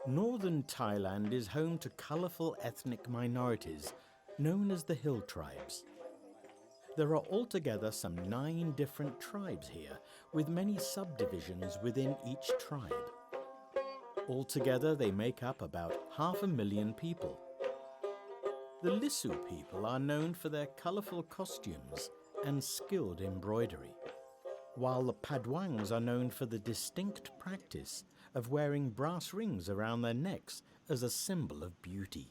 Northern Thailand is home to colourful ethnic minorities known as the hill tribes. There are altogether some 9 different tribes here, with many subdivisions within each tribe. Altogether, they make up about 500,000 people. The Lisu people are known for their colourful costumes and skilled embroidery, while the Padwangs are known for the distinct practice of wearing brass rings around their necks as a symbol of beauty.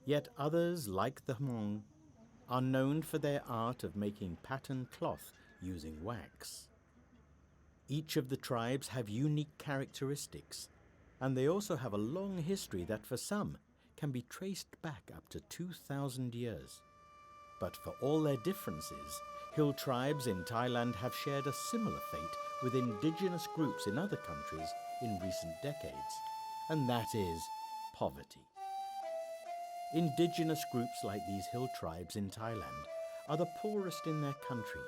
Yet others, like the Hmong, are known for their art of making patterned cloth using wax. Each of the tribes have unique characteristics, and they also have a long history that for some can be traced back up to 2,000 years. But for all their differences, hill tribes in Thailand have shared a similar fate with indigenous groups in other countries in recent decades, and that is poverty. Indigenous groups like these hill tribes in Thailand are the poorest in their country,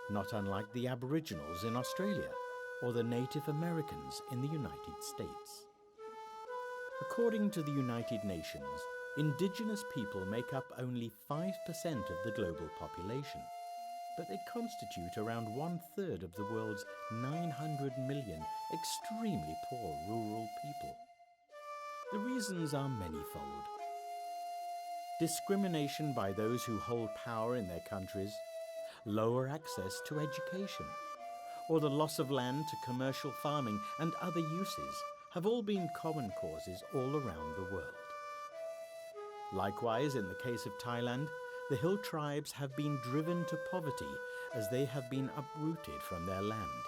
not unlike the Aboriginals in Australia or the Native Americans in the United States. According to the United Nations, Indigenous people make up only 5% of the global population, but they constitute around 1/3 of the world's 900 million extremely poor rural people. The reasons are manifold. Discrimination by those who hold power in their countries, lower access to education, or the loss of land to commercial farming and other uses have all been common causes all around the world. Likewise, in the case of Thailand, the hill tribes have been driven to poverty as they have been uprooted from their land.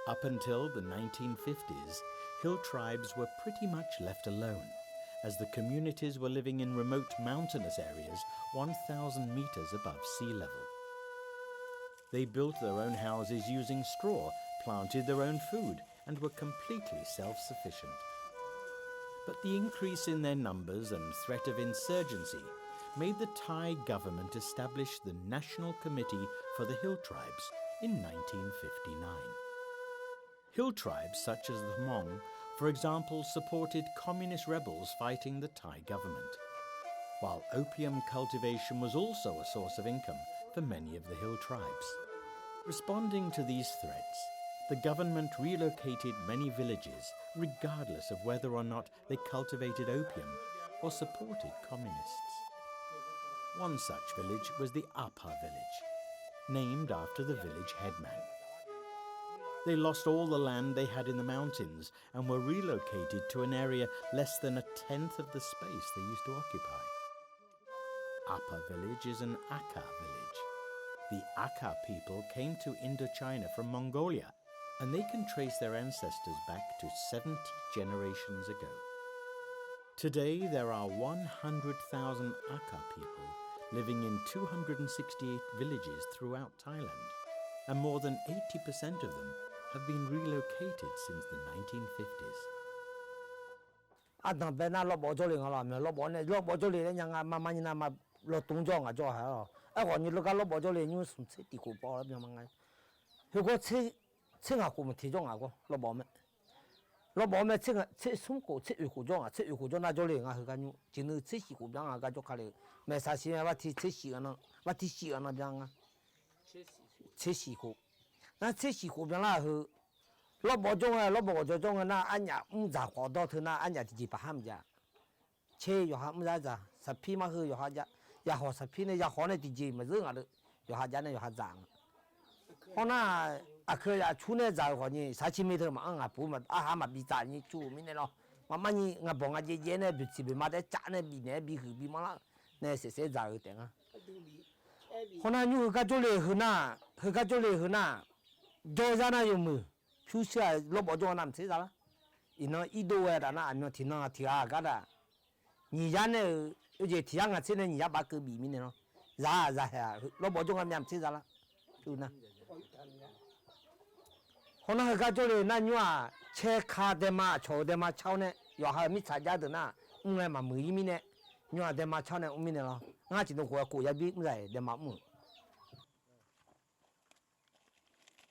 Up until the 1950s, hill tribes were pretty much left alone, as the communities were living in remote mountainous areas 1,000 meters above sea level. They built their own houses using straw, planted their own food, and were completely self-sufficient. But the increase in their numbers and threat of insurgency made the Thai government establish the National Committee for the Hill Tribes in 1959. Hill tribes such as the Hmong, for example, supported communist rebels fighting the Thai government, while opium cultivation was also a source of income for many of the hill tribes. Responding to these threats, the government relocated many villages regardless of whether or not they cultivated opium or supported communists. One such village was the Apa village, named after the village headman. They lost all the land they had in the mountains and were relocated to an area less than 1/10 of the space they used to occupy. Apa village is an Aka village. The Aka people came to Indochina from Mongolia, and they can trace their ancestors back to 70 generations ago. Today, there are 100,000 Aka people living in 268 villages throughout Thailand, and more than 80% of them have been relocated since the 1950s.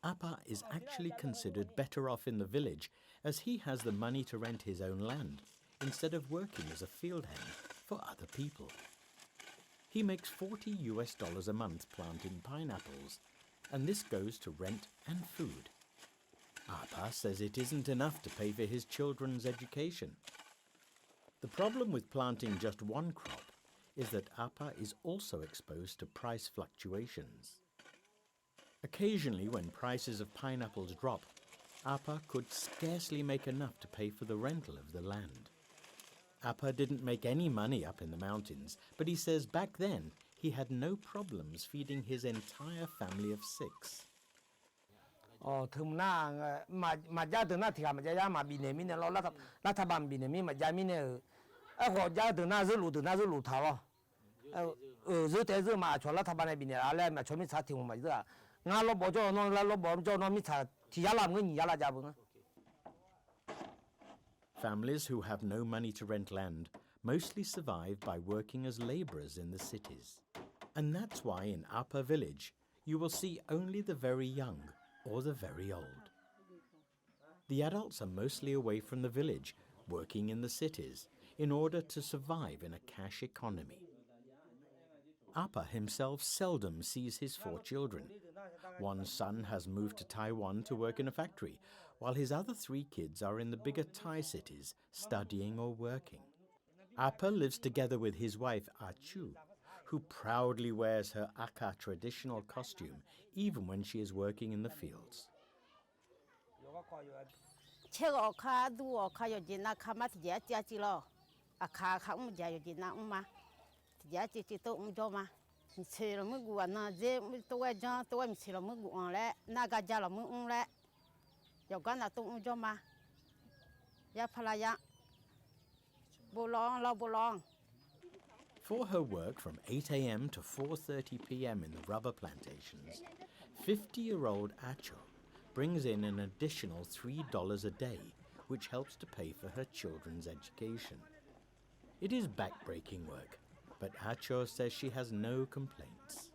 Appa is actually considered better off in the village as he has the money to rent his own land instead of working as a field hand for other people. He makes $40 a month planting pineapples, and this goes to rent and food. Appa says it isn't enough to pay for his children's education. The problem with planting just one crop is that Appa is also exposed to price fluctuations. Occasionally, when prices of pineapples drop, Appa could scarcely make enough to pay for the rental of the land. Appa didn't make any money up in the mountains, but he says back then he had no problems feeding his entire family of 6. Families who have no money to rent land mostly survive by working as laborers in the cities. And that's why in Appa village you will see only the very young or the very old. The adults are mostly away from the village, working in the cities, in order to survive in a cash economy. Appa himself seldom sees his 4 children. One son has moved to Taiwan to work in a factory, while his other 3 kids are in the bigger Thai cities, studying or working. Appa lives together with his wife, Achu, who proudly wears her Aka traditional costume, even when she is working in the fields. For her work from 8 a.m. to 4:30 p.m. in the rubber plantations, 50-year-old Acho brings in an additional $3 a day, which helps to pay for her children's education. It is backbreaking work, but Acho says she has no complaints.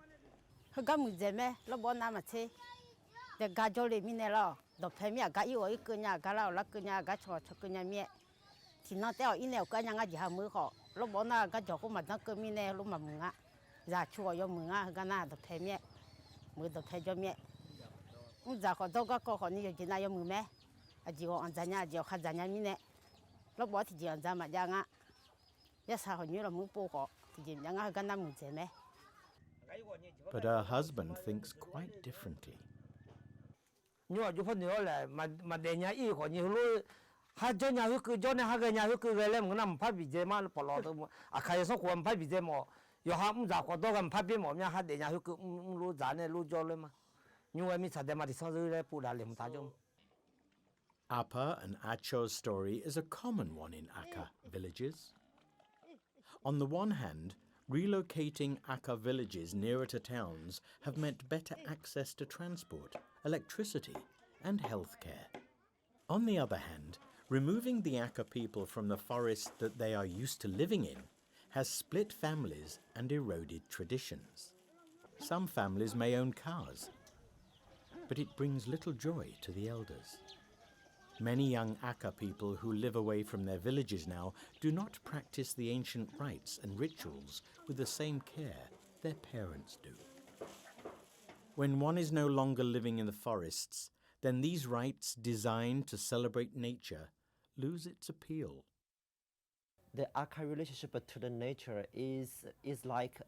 But her husband thinks quite differently. Appa and Acho's story is a common one in Aka villages. On the one hand, relocating Aka villages nearer to towns have meant better access to transport, electricity, and healthcare. On the other hand, removing the Aka people from the forest that they are used to living in has split families and eroded traditions. Some families may own cars, but it brings little joy to the elders. Many young Aka people who live away from their villages now do not practice the ancient rites and rituals with the same care their parents do. When one is no longer living in the forests, then these rites designed to celebrate nature lose its appeal. The Aka relationship to the nature is like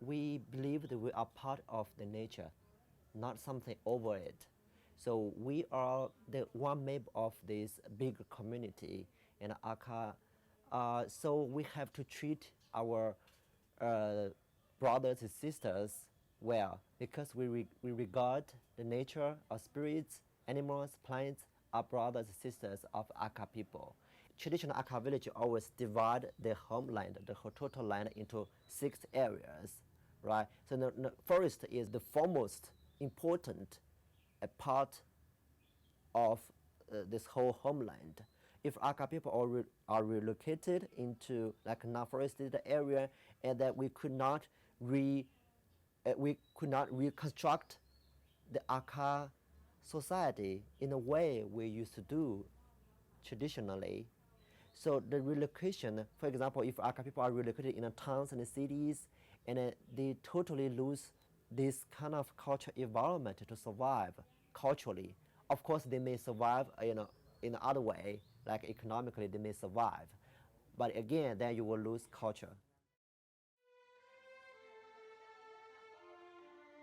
we believe that we are part of the nature, not something over it. So we are the one member of this big community in Aka. So we have to treat our brothers and sisters well, because we regard the nature, our spirits, animals, plants, are brothers and sisters of Aka people. Traditional Aka village always divide the homeland, the whole total land, into 6 areas, right? So the forest is the foremost important part of this whole homeland. If Aka people are relocated into like a non-forested area, and that we could not reconstruct the Akha society in a way we used to do traditionally. So the relocation, for example, if Akha people are relocated in the towns and the cities, and they totally lose this kind of cultural environment to survive culturally. Of course, they may survive, in other way, like economically, they may survive. But again, then you will lose culture.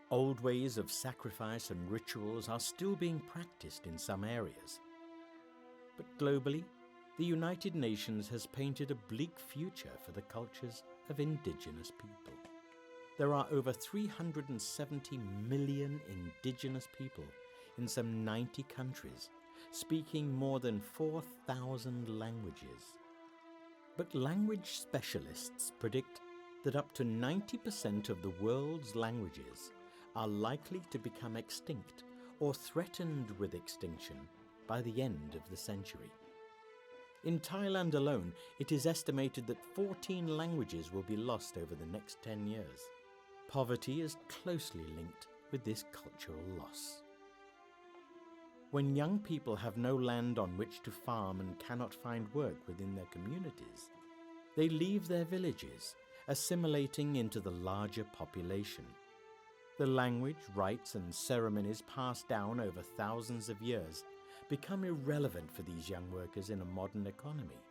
Old ways of sacrifice and rituals are still being practiced in some areas. But globally, the United Nations has painted a bleak future for the cultures of indigenous people. There are over 370 million indigenous people in some 90 countries, speaking more than 4,000 languages. But language specialists predict that up to 90% of the world's languages are likely to become extinct or threatened with extinction by the end of the century. In Thailand alone, it is estimated that 14 languages will be lost over the next 10 years. Poverty is closely linked with this cultural loss. When young people have no land on which to farm and cannot find work within their communities, they leave their villages, assimilating into the larger population. The language, rites and ceremonies passed down over thousands of years become irrelevant for these young workers in a modern economy,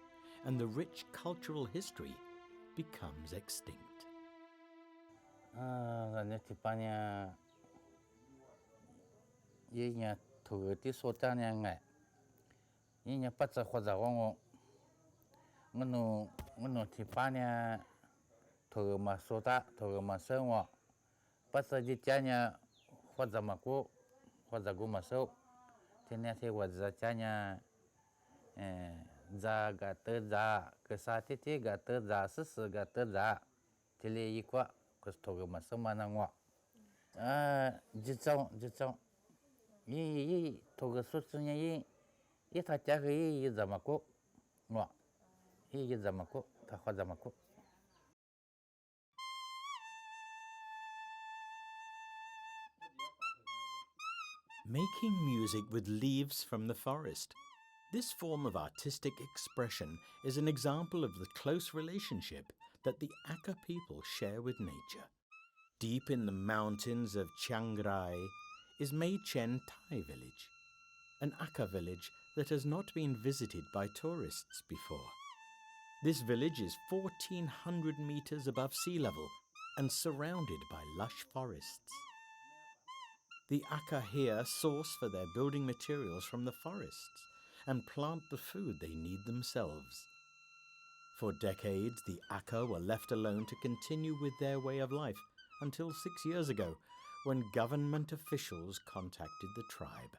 and the rich cultural history becomes extinct. Tipanya yinya tu ti sotanya ngai yinya patsa khoza wongo ngunu tipanya tu masota tu masenwa patsa jitanya khoza maku khoza gu maso tenya se waza chanya za ga te za ke sa ti ga te za ss ga te za tele yikwa kustoga masama ngwa jitsong yi toga sutsunya yi ta cha yi zamako ngwa yi zamako ta kha zamako. Making music with leaves from the forest. This form of artistic expression is an example of the close relationship that the Akha people share with nature. Deep in the mountains of Chiang Mai is Mae Chen Thai village, an Akha village that has not been visited by tourists before. This village is 1,400 meters above sea level and surrounded by lush forests. The Akha here source for their building materials from the forests and plant the food they need themselves. For decades, the Akha were left alone to continue with their way of life until 6 years ago, when government officials contacted the tribe.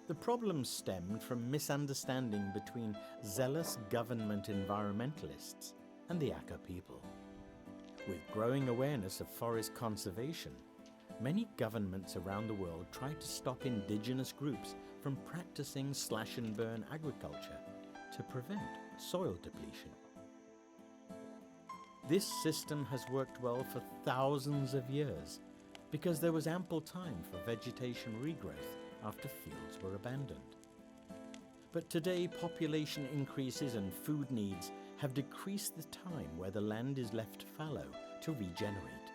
The problem stemmed from misunderstanding between zealous government environmentalists and the Akha people. With growing awareness of forest conservation, many governments around the world tried to stop indigenous groups from practicing slash-and-burn agriculture to prevent soil depletion. This system has worked well for thousands of years because there was ample time for vegetation regrowth after fields were abandoned. But today, population increases and food needs have decreased the time where the land is left fallow to regenerate.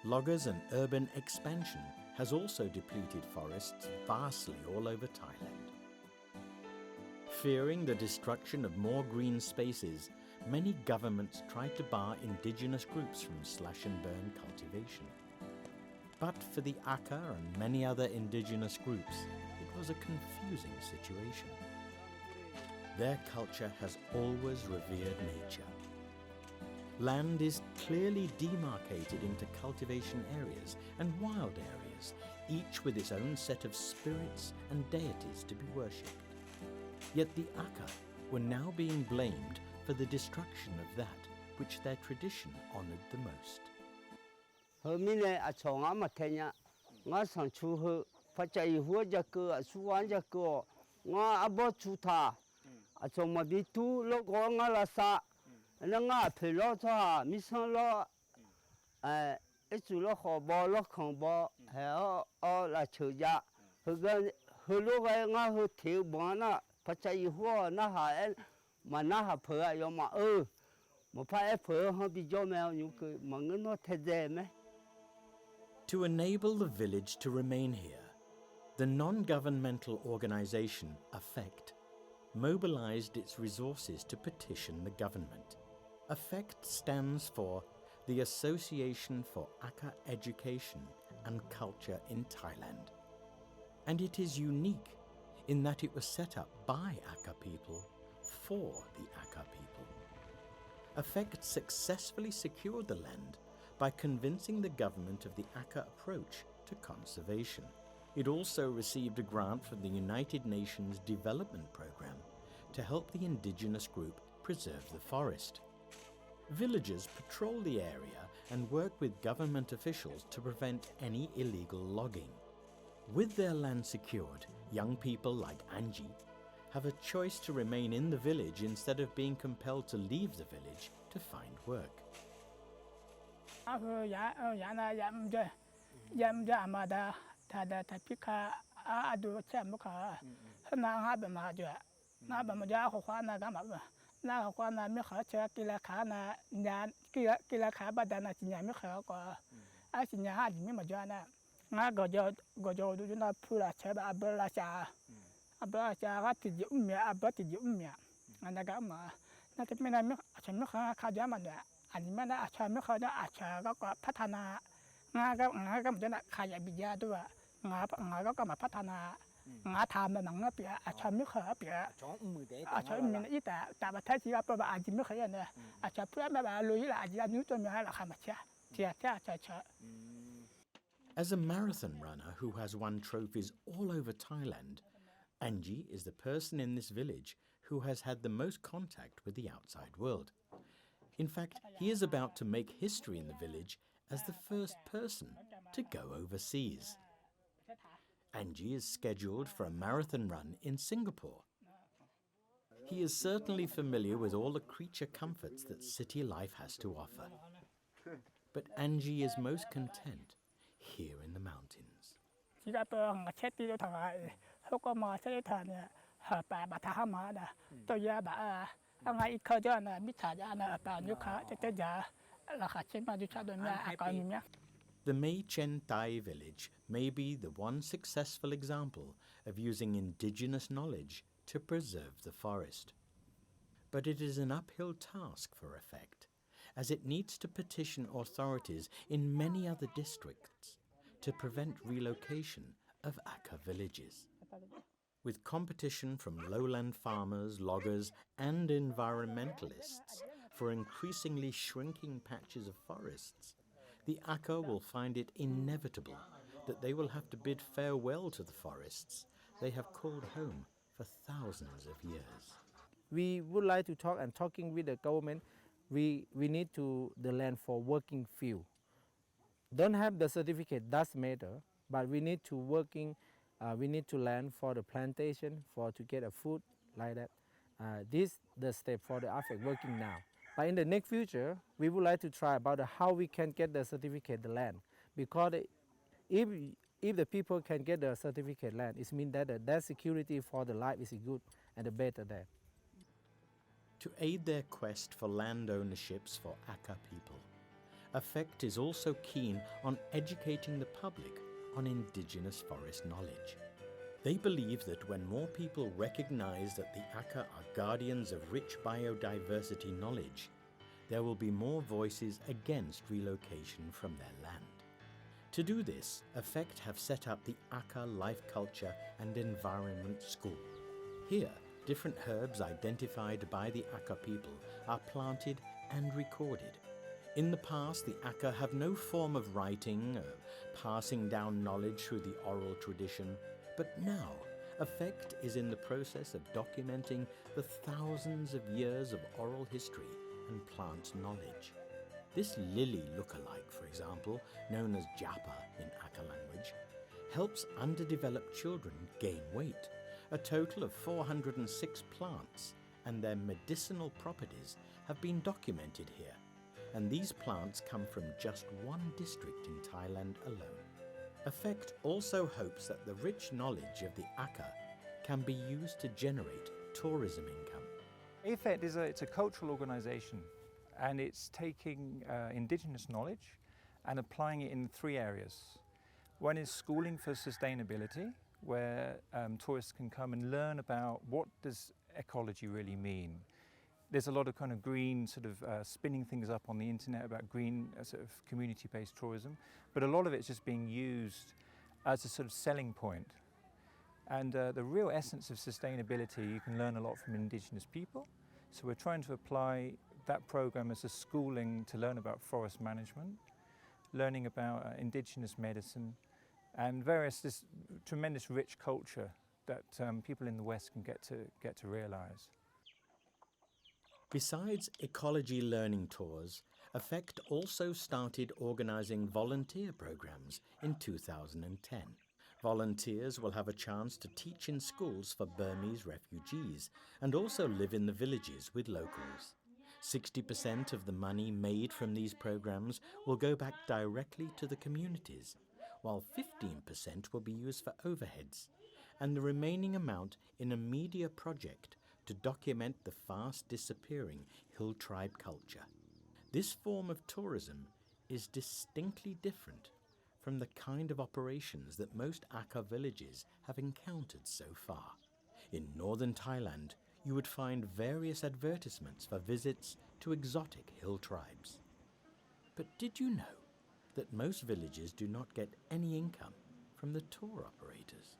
Loggers and urban expansion has also depleted forests vastly all over Thailand. Fearing the destruction of more green spaces, many governments tried to bar indigenous groups from slash-and-burn cultivation. But for the Akha and many other indigenous groups, it was a confusing situation. Their culture has always revered nature. Land is clearly demarcated into cultivation areas and wild areas, each with its own set of spirits and deities to be worshipped. Yet the Aka were now being blamed for the destruction of that which their tradition honored the most. To enable the village to remain here, the non-governmental organization AFFECT mobilized its resources to petition the government. AFFECT stands for the Association for Aka Education and Culture in Thailand. And it is unique in that it was set up by Aka people for the Aka people. AFFECT successfully secured the land by convincing the government of the Aka approach to conservation. It also received a grant from the United Nations Development Programme to help the indigenous group preserve the forest. Villagers patrol the area and work with government officials to prevent any illegal logging. With their land secured, young people like Angie have a choice to remain in the village instead of being compelled to leave the village to find work. As a marathon runner who has won trophies all over Thailand, Angie is the person in this village who has had the most contact with the outside world. In fact, he is about to make history in the village as the first person to go overseas. Angie is scheduled for a marathon run in Singapore. He is certainly familiar with all the creature comforts that city life has to offer. But Angie is most content here in the mountains. The Mei Chen Thai village may be the one successful example of using indigenous knowledge to preserve the forest. But it is an uphill task for AFFECT, as it needs to petition authorities in many other districts to prevent relocation of Aka villages. With competition from lowland farmers, loggers, and environmentalists for increasingly shrinking patches of forests, the Aka will find it inevitable that they will have to bid farewell to the forests they have called home for thousands of years. We would like to talking with the government. We need the land for working field. Don't have the certificate, does matter, but we need to land for the plantation to get a food like that. This the step for the AFFECT working now. But in the next future, we would like to try about how we can get the certificate the land, because if the people can get the certificate land, it means that their security for the life is good and the better there. To aid their quest for land ownerships for Aka people, AFFECT is also keen on educating the public on indigenous forest knowledge. They believe that when more people recognize that the Aka are guardians of rich biodiversity knowledge, there will be more voices against relocation from their land. To do this, AFFECT have set up the Aka Life Culture and Environment School. Here, different herbs identified by the Aka people are planted and recorded, In the past, the Aka have no form of writing, passing down knowledge through the oral tradition, but now Affect is in the process of documenting the thousands of years of oral history and plant knowledge. This lily lookalike, for example, known as japa in Aka language, helps underdeveloped children gain weight. A total of 406 plants and their medicinal properties have been documented here, and these plants come from just one district in Thailand alone. Affect also hopes that the rich knowledge of the Aka can be used to generate tourism income. AFET it's a cultural organisation, and it's taking Indigenous knowledge and applying it in 3 areas. One is schooling for sustainability, where tourists can come and learn about what does ecology really mean. There's a lot of kind of green sort of spinning things up on the internet about green sort of community-based tourism, but a lot of it's just being used as a sort of selling point. And the real essence of sustainability, you can learn a lot from Indigenous people. So we're trying to apply that program as a schooling to learn about forest management, learning about Indigenous medicine, and this tremendous rich culture that people in the West can get to realise. Besides ecology learning tours, Affect also started organising volunteer programmes in 2010. Volunteers will have a chance to teach in schools for Burmese refugees and also live in the villages with locals. 60% of the money made from these programmes will go back directly to the communities, while 15% will be used for overheads, and the remaining amount in a media project to document the fast disappearing hill tribe culture. This form of tourism is distinctly different from the kind of operations that most Aka villages have encountered so far. In northern Thailand, you would find various advertisements for visits to exotic hill tribes. But did you know that most villages do not get any income from the tour operators?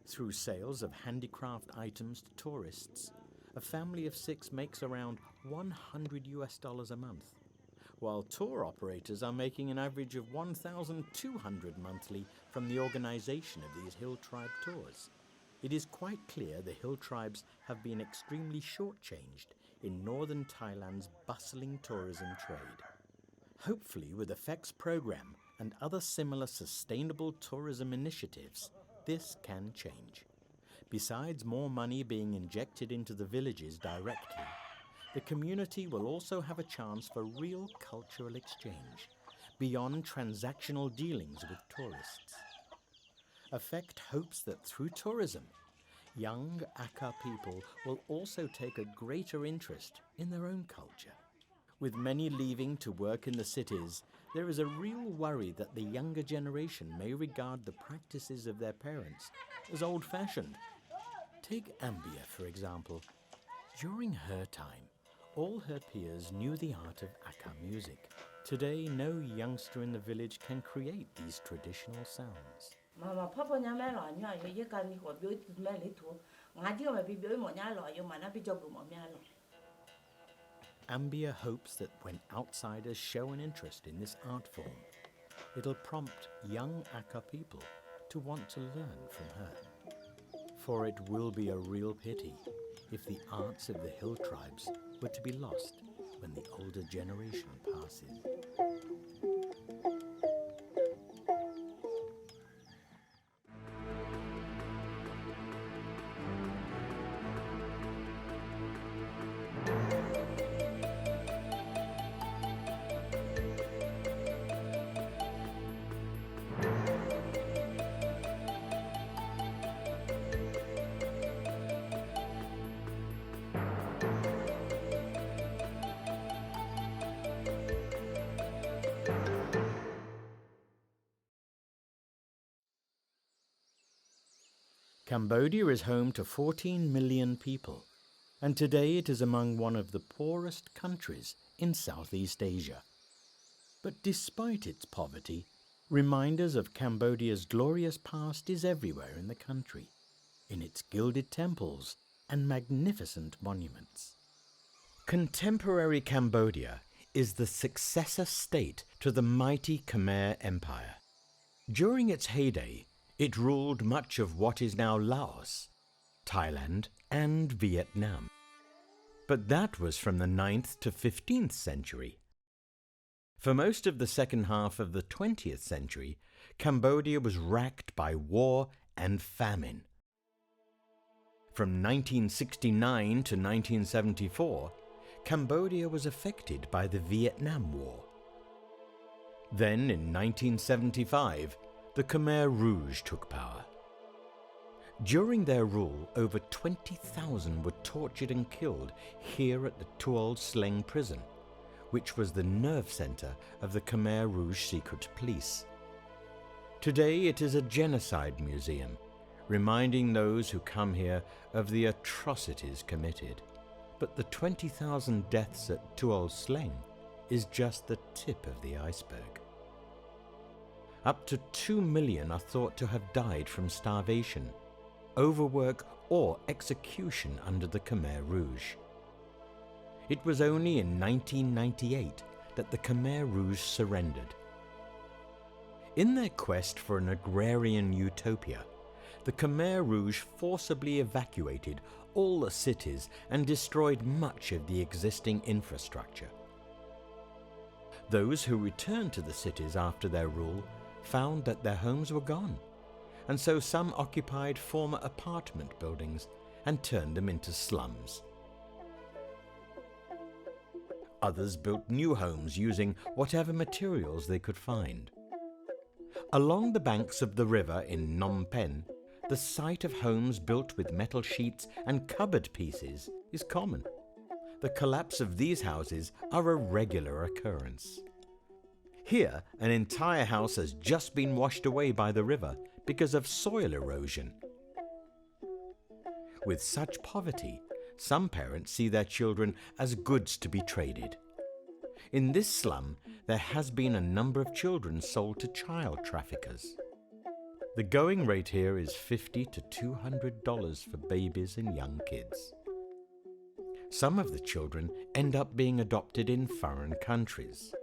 Through sales of handicraft items to tourists, a family of 6 makes around $100 a month, while tour operators are making an average of $1,200 monthly from the organization of these hill tribe tours. It is quite clear the hill tribes have been extremely shortchanged in northern Thailand's bustling tourism trade. Hopefully, with Affect's program and other similar sustainable tourism initiatives, this can change. Besides more money being injected into the villages directly, the community will also have a chance for real cultural exchange, beyond transactional dealings with tourists. Affect hopes that through tourism, young Aka people will also take a greater interest in their own culture. With many leaving to work in the cities, there is a real worry that the younger generation may regard the practices of their parents as old-fashioned. Take Ambia, for example. During her time, all her peers knew the art of Aka music. Today, no youngster in the village can create these traditional sounds. Ambia hopes that when outsiders show an interest in this art form, it'll prompt young Aka people to want to learn from her. For it will be a real pity if the arts of the hill tribes were to be lost when the older generation passes. Cambodia is home to 14 million people, and today it is among one of the poorest countries in Southeast Asia. But despite its poverty, reminders of Cambodia's glorious past is everywhere in the country, in its gilded temples and magnificent monuments. Contemporary Cambodia is the successor state to the mighty Khmer Empire. During its heyday, it ruled much of what is now Laos, Thailand, and Vietnam. But that was from the 9th to 15th century. For most of the second half of the 20th century, Cambodia was racked by war and famine. From 1969 to 1974, Cambodia was affected by the Vietnam War. Then, in 1975, the Khmer Rouge took power. During their rule, over 20,000 were tortured and killed here at the Tuol Sleng prison, which was the nerve center of the Khmer Rouge secret police. Today it is a genocide museum, reminding those who come here of the atrocities committed. But the 20,000 deaths at Tuol Sleng is just the tip of the iceberg. Up to 2 million are thought to have died from starvation, overwork, or execution under the Khmer Rouge. It was only in 1998 that the Khmer Rouge surrendered. In their quest for an agrarian utopia, the Khmer Rouge forcibly evacuated all the cities and destroyed much of the existing infrastructure. Those who returned to the cities after their rule found that their homes were gone, and so some occupied former apartment buildings and turned them into slums. Others built new homes using whatever materials they could find. Along the banks of the river in Phnom Penh, the sight of homes built with metal sheets and cupboard pieces is common. The collapse of these houses are a regular occurrence. Here, an entire house has just been washed away by the river because of soil erosion. With such poverty, some parents see their children as goods to be traded. In this slum, there has been a number of children sold to child traffickers. The going rate here is $50 to $200 for babies and young kids. Some of the children end up being adopted in foreign countries.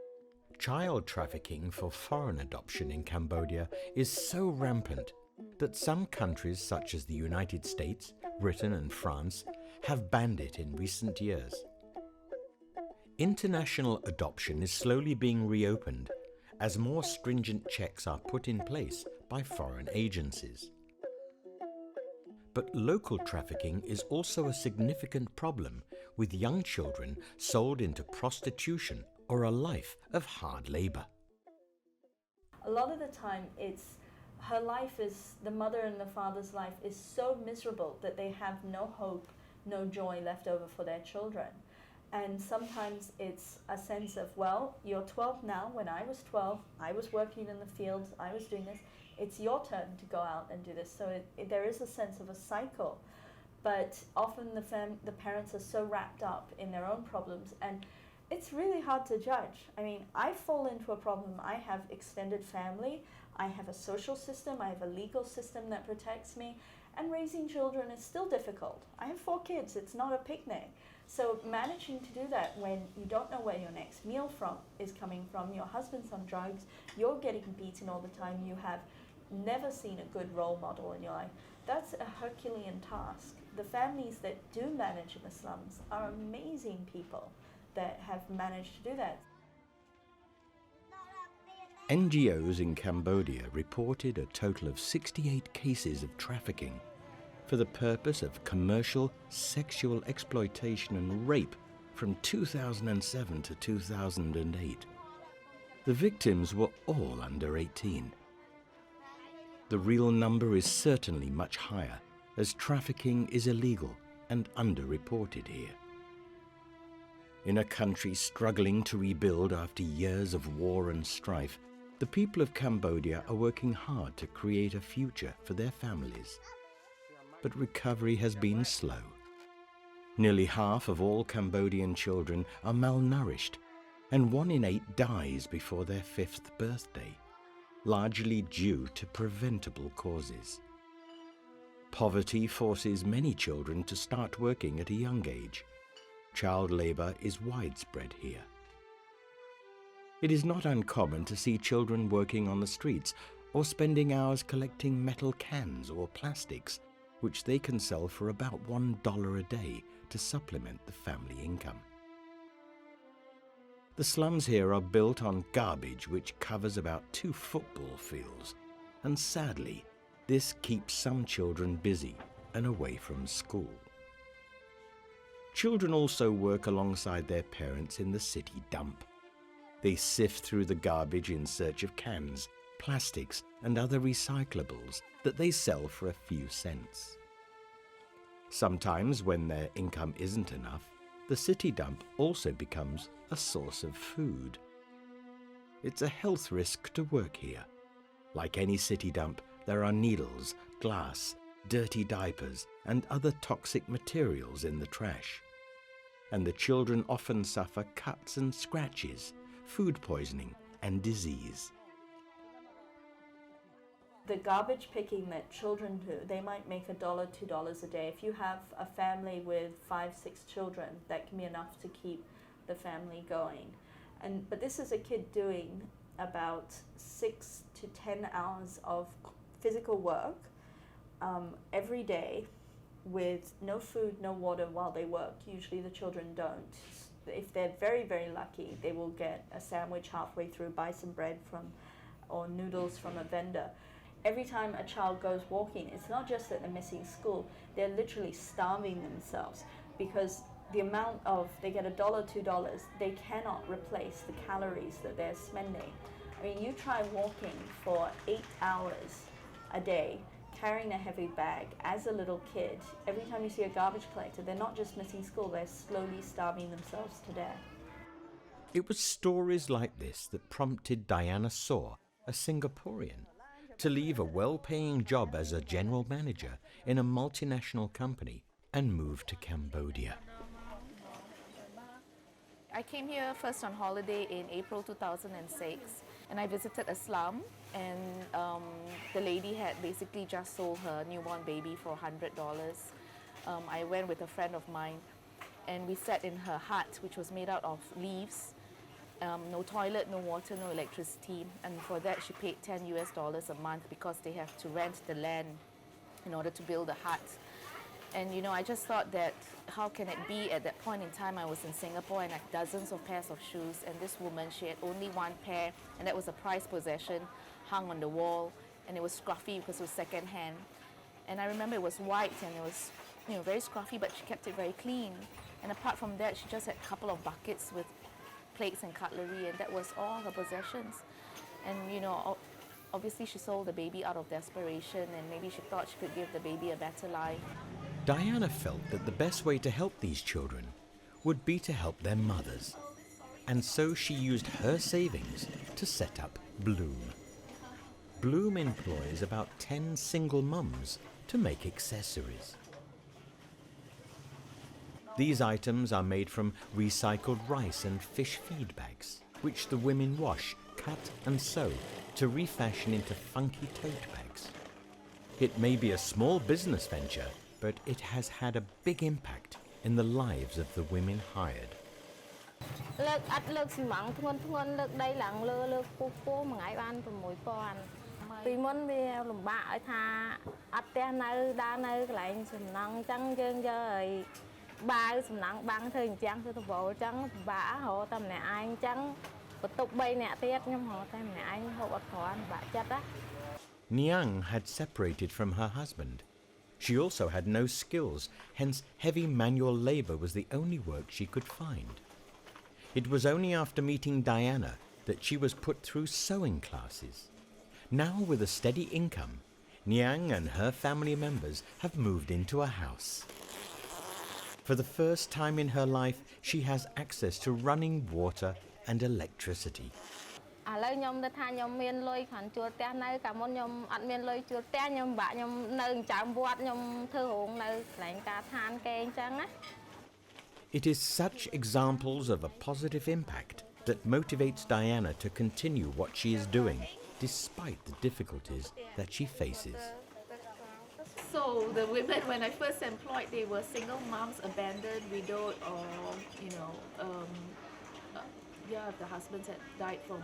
Child trafficking for foreign adoption in Cambodia is so rampant that some countries such as the United States, Britain and France have banned it in recent years. International adoption is slowly being reopened as more stringent checks are put in place by foreign agencies. But local trafficking is also a significant problem, with young children sold into prostitution or a life of hard labor. A lot of the time her life is, the mother and the father's life is so miserable that they have no hope, no joy left over for their children. And sometimes it's a sense of, well, you're 12 now. When I was 12, I was working in the fields, I was doing this. It's your turn to go out and do this. So there is a sense of a cycle. But often the parents are so wrapped up in their own problems, and it's really hard to judge. I mean, I fall into a problem. I have extended family, I have a social system, I have a legal system that protects me, and raising children is still difficult. I have 4 kids, it's not a picnic. So managing to do that when you don't know where your next meal is coming from, your husband's on drugs, you're getting beaten all the time, you have never seen a good role model in your life, that's a Herculean task. The families that do manage in the slums are amazing people that have managed to do that. NGOs in Cambodia reported a total of 68 cases of trafficking for the purpose of commercial sexual exploitation and rape from 2007 to 2008. The victims were all under 18. The real number is certainly much higher, as trafficking is illegal and underreported here. In a country struggling to rebuild after years of war and strife, the people of Cambodia are working hard to create a future for their families. but recovery has been slow. Nearly half of all Cambodian children are malnourished, and 1 in 8 dies before their 5th birthday, largely due to preventable causes. Poverty forces many children to start working at a young age. Child labour is widespread here. It is not uncommon to see children working on the streets or spending hours collecting metal cans or plastics, which they can sell for about $1 a day to supplement the family income. The slums here are built on garbage which covers about 2 football fields, and sadly, this keeps some children busy and away from school. Children also work alongside their parents in the city dump. They sift through the garbage in search of cans, plastics, and other recyclables that they sell for a few cents. Sometimes, when their income isn't enough, the city dump also becomes a source of food. It's a health risk to work here. Like any city dump, there are needles, glass, dirty diapers, and other toxic materials in the trash. And the children often suffer cuts and scratches, food poisoning, and disease. The garbage picking that children do, they might make $1, $2 a day. If you have a family with 5, 6 children, that can be enough to keep the family going. But this is a kid doing about 6 to 10 hours of physical work every day with no food, no water while they work. Usually the children don't. If they're very, very lucky, they will get a sandwich halfway through, buy some bread or noodles from a vendor. Every time a child goes walking, it's not just that they're missing school, they're literally starving themselves, because the amount they get $1, $2, they cannot replace the calories that they're spending. I mean, you try walking for 8 hours a day, carrying a heavy bag as a little kid. Every time you see a garbage collector, they're not just missing school, they're slowly starving themselves to death. It was stories like this that prompted Diana Saw, a Singaporean, to leave a well-paying job as a general manager in a multinational company and move to Cambodia. I came here first on holiday in April 2006, and I visited a slum, and the lady had basically just sold her newborn baby for $100. I went with a friend of mine, and we sat in her hut, which was made out of leaves. No toilet, no water, no electricity, and for that she paid $10 a month because they have to rent the land in order to build a hut. And I just thought that how can it be? At that point in time I was in Singapore and I had dozens of pairs of shoes, and this woman, she had only 1 pair, and that was a prized possession, hung on the wall, and it was scruffy because it was second hand. And I remember it was white and it was very scruffy, but she kept it very clean. And apart from that, she just had a couple of buckets with plates and cutlery, and that was all her possessions. And obviously she sold the baby out of desperation, and maybe she thought she could give the baby a better life. Diana felt that the best way to help these children would be to help their mothers, and so she used her savings to set up Bloom. Bloom employs about 10 single mums to make accessories. These items are made from recycled rice and fish feed bags, which the women wash, cut and sew to refashion into funky tote bags. It may be a small business venture, but it has had a big impact in the lives of the women hired. Niang had separated from her husband. She also had no skills, hence heavy manual labor was the only work she could find. It was only after meeting Diana that she was put through sewing classes. Now, with a steady income, Niang and her family members have moved into a house. For the first time in her life, she has access to running water and electricity. ឥឡូវខ្ញុំទៅថាខ្ញុំមានលុយគ្រាន់ជួលផ្ទះនៅកាលមុនខ្ញុំអត់មានលុយជួលផ្ទះខ្ញុំបាក់ខ្ញុំនៅចាំវត្តខ្ញុំធ្វើរោងនៅកន្លែងការឋានគេអញ្ចឹងណា It is such examples of a positive impact that motivates Diana to continue what she is doing despite the difficulties that she faces. So the women, when I first employed, they were single moms, abandoned, widowed, or the husbands had died from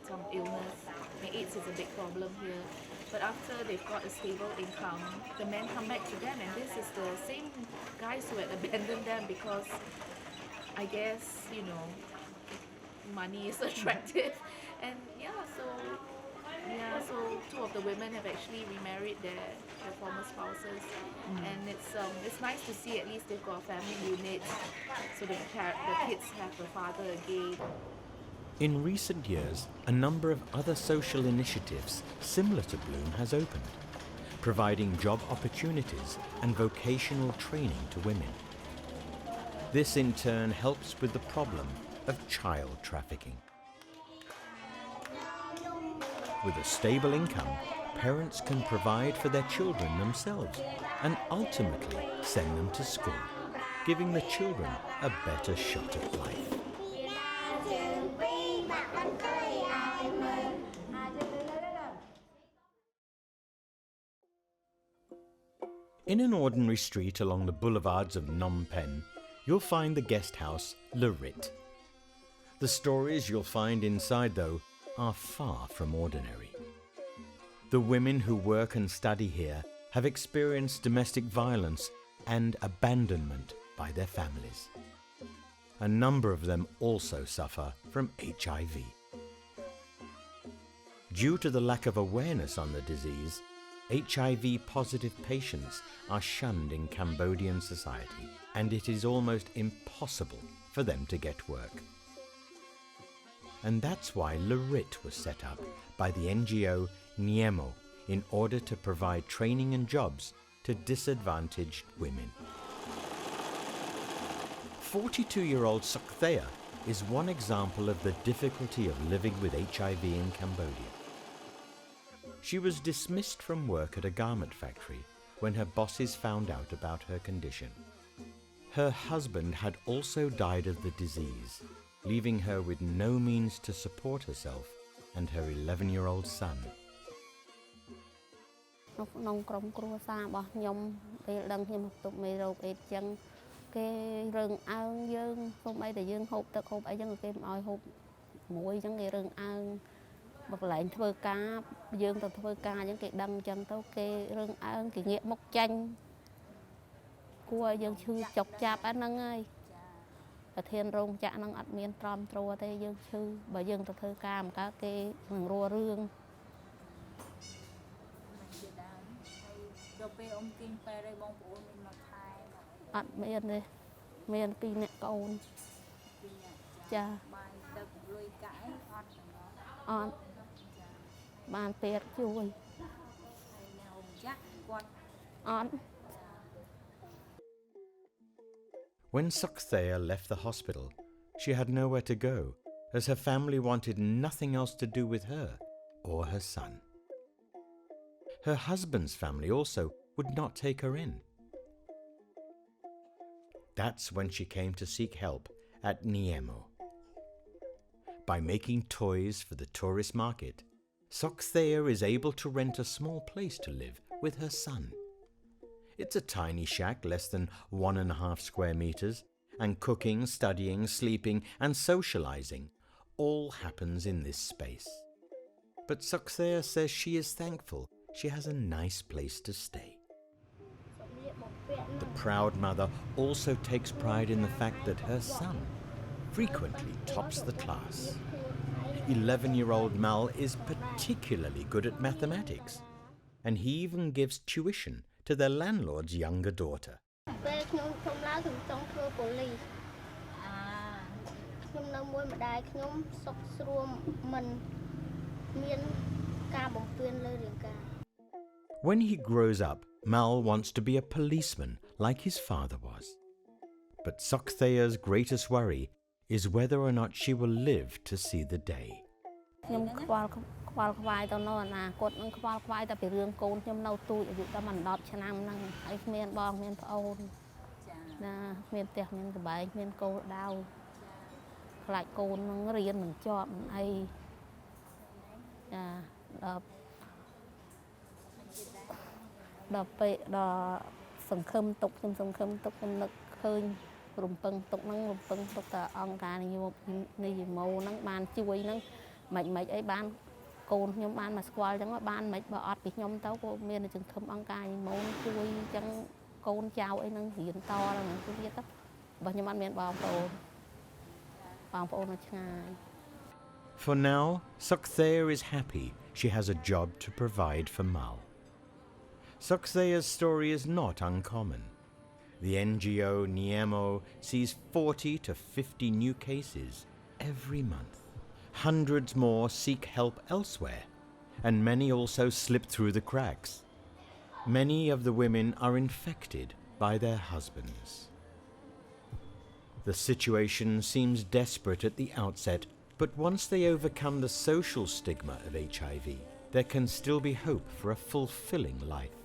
some illness. And AIDS is a big problem here. But after they've got a stable income, the men come back to them, and this is the same guys who had abandoned them because I guess money is attractive, and so two of the women have actually remarried their former spouses, and it's nice to see at least they've got a family unit, so the kids have a father again. In recent years, a number of other social initiatives similar to Bloom has opened, providing job opportunities and vocational training to women. This in turn helps with the problem of child trafficking. With a stable income, parents can provide for their children themselves and ultimately send them to school, giving the children a better shot at life. In an ordinary street along the boulevards of Phnom Penh, you'll find the guest house Le Rit. The stories you'll find inside, though, are far from ordinary. The women who work and study here have experienced domestic violence and abandonment by their families. A number of them also suffer from HIV. Due to the lack of awareness on the disease, HIV-positive patients are shunned in Cambodian society, and it is almost impossible for them to get work. And that's why Le Rit was set up by the NGO Niemo in order to provide training and jobs to disadvantaged women. 42-year-old Sukthea is one example of the difficulty of living with HIV in Cambodia. She was dismissed from work at a garment factory when her bosses found out about her condition. Her husband had also died of the disease, leaving her with no means to support herself and her 11-year-old son. ក្នុងក្រុមគ្រួសាររបស់ខ្ញុំពេលដឹងខ្ញុំទុកមេរោគអេដចឹងគេរឹងអើងយើងសូម្បីតែយើងហូបទឹកហូបអីចឹងគេមិនឲ្យហូបមួយចឹងគេរឹងអើងបើកន្លែងធ្វើការយើងទៅធ្វើការចឹងគេដឹងចឹងទៅគេរឹងអើងគេងាកមុខចាញ់គួរឲ្យយើងឈឺចុកចាប់អាហ្នឹងហើយប្រធានរោងចក្រហ្នឹងអត់មានត្រមត្រួតទេយើងឈឺបើយើងទៅធ្វើការមិនកើតគេនឹងរស់រឿង ពេលអ៊ំគិញពេលឲ្យបងប្អូនមានមកខែអត់មានទេមានពីរអ្នកកូនចាបាយទឹកលុយកាក់អត់អត់បានពេទ្យជួយហើយអ្នកអ៊ំចាក់គាត់អត់ When Sukthea left the hospital, she had nowhere to go, as her family wanted nothing else to do with her or her son. Her husband's family also would not take her in. That's when she came to seek help at Niemo. By making toys for the tourist market, Sukthea is able to rent a small place to live with her son. It's a tiny shack less than 1.5 square meters, and cooking, studying, sleeping, and socializing all happens in this space. But Sukthea says she is thankful she has a nice place to stay. The proud mother also takes pride in the fact that her son frequently tops the class. 11-year-old Mal is particularly good at mathematics, and he even gives tuition to their landlord's younger daughter. When he grows up, Mal wants to be a policeman like his father was. But Sukthea's greatest worry is whether or not she will live to see the day. ខ្ញុំខ្វល់ខ្វាយទៅនៅអនាគតនឹងខ្វល់ខ្វាយតែពីរឿងកូនខ្ញុំនៅទូចអាយុតែមិន10ឆ្នាំហ្នឹងហើយគ្មានបងគ្មានប្អូនណាគ្មានផ្ទះមានកបែកមានគោលដៅខ្លាចកូននឹងរៀនមិនជាប់អីចាដល់ពេលដល់សង្ឃឹមទុកខ្ញុំសង្ឃឹមទុកខ្ញុំនឹកឃើញរំពឹងទុកហ្នឹងរំពឹងទុកតែអង្គការនិយមហ្នឹងបានជួយហ្នឹងមិនអីបានកូនខ្ញុំបានមកស្គាល់អញ្ចឹងបានមិនបើអត់ពីខ្ញុំទៅក៏មានសង្ឃឹមអង្គការនិយមជួយអញ្ចឹងកូនចៅអីហ្នឹងរៀនតដល់ហ្នឹងទៀតទៅបើខ្ញុំអត់មានបងប្អូននៅឆ្ងាយ For now, Sokthea is happy she has a job to provide for Mal. Sokthea's story is not uncommon. The NGO Niemo sees 40 to 50 new cases every month. Hundreds more seek help elsewhere, and many also slip through the cracks. Many of the women are infected by their husbands. The situation seems desperate at the outset, but once they overcome the social stigma of HIV, there can still be hope for a fulfilling life.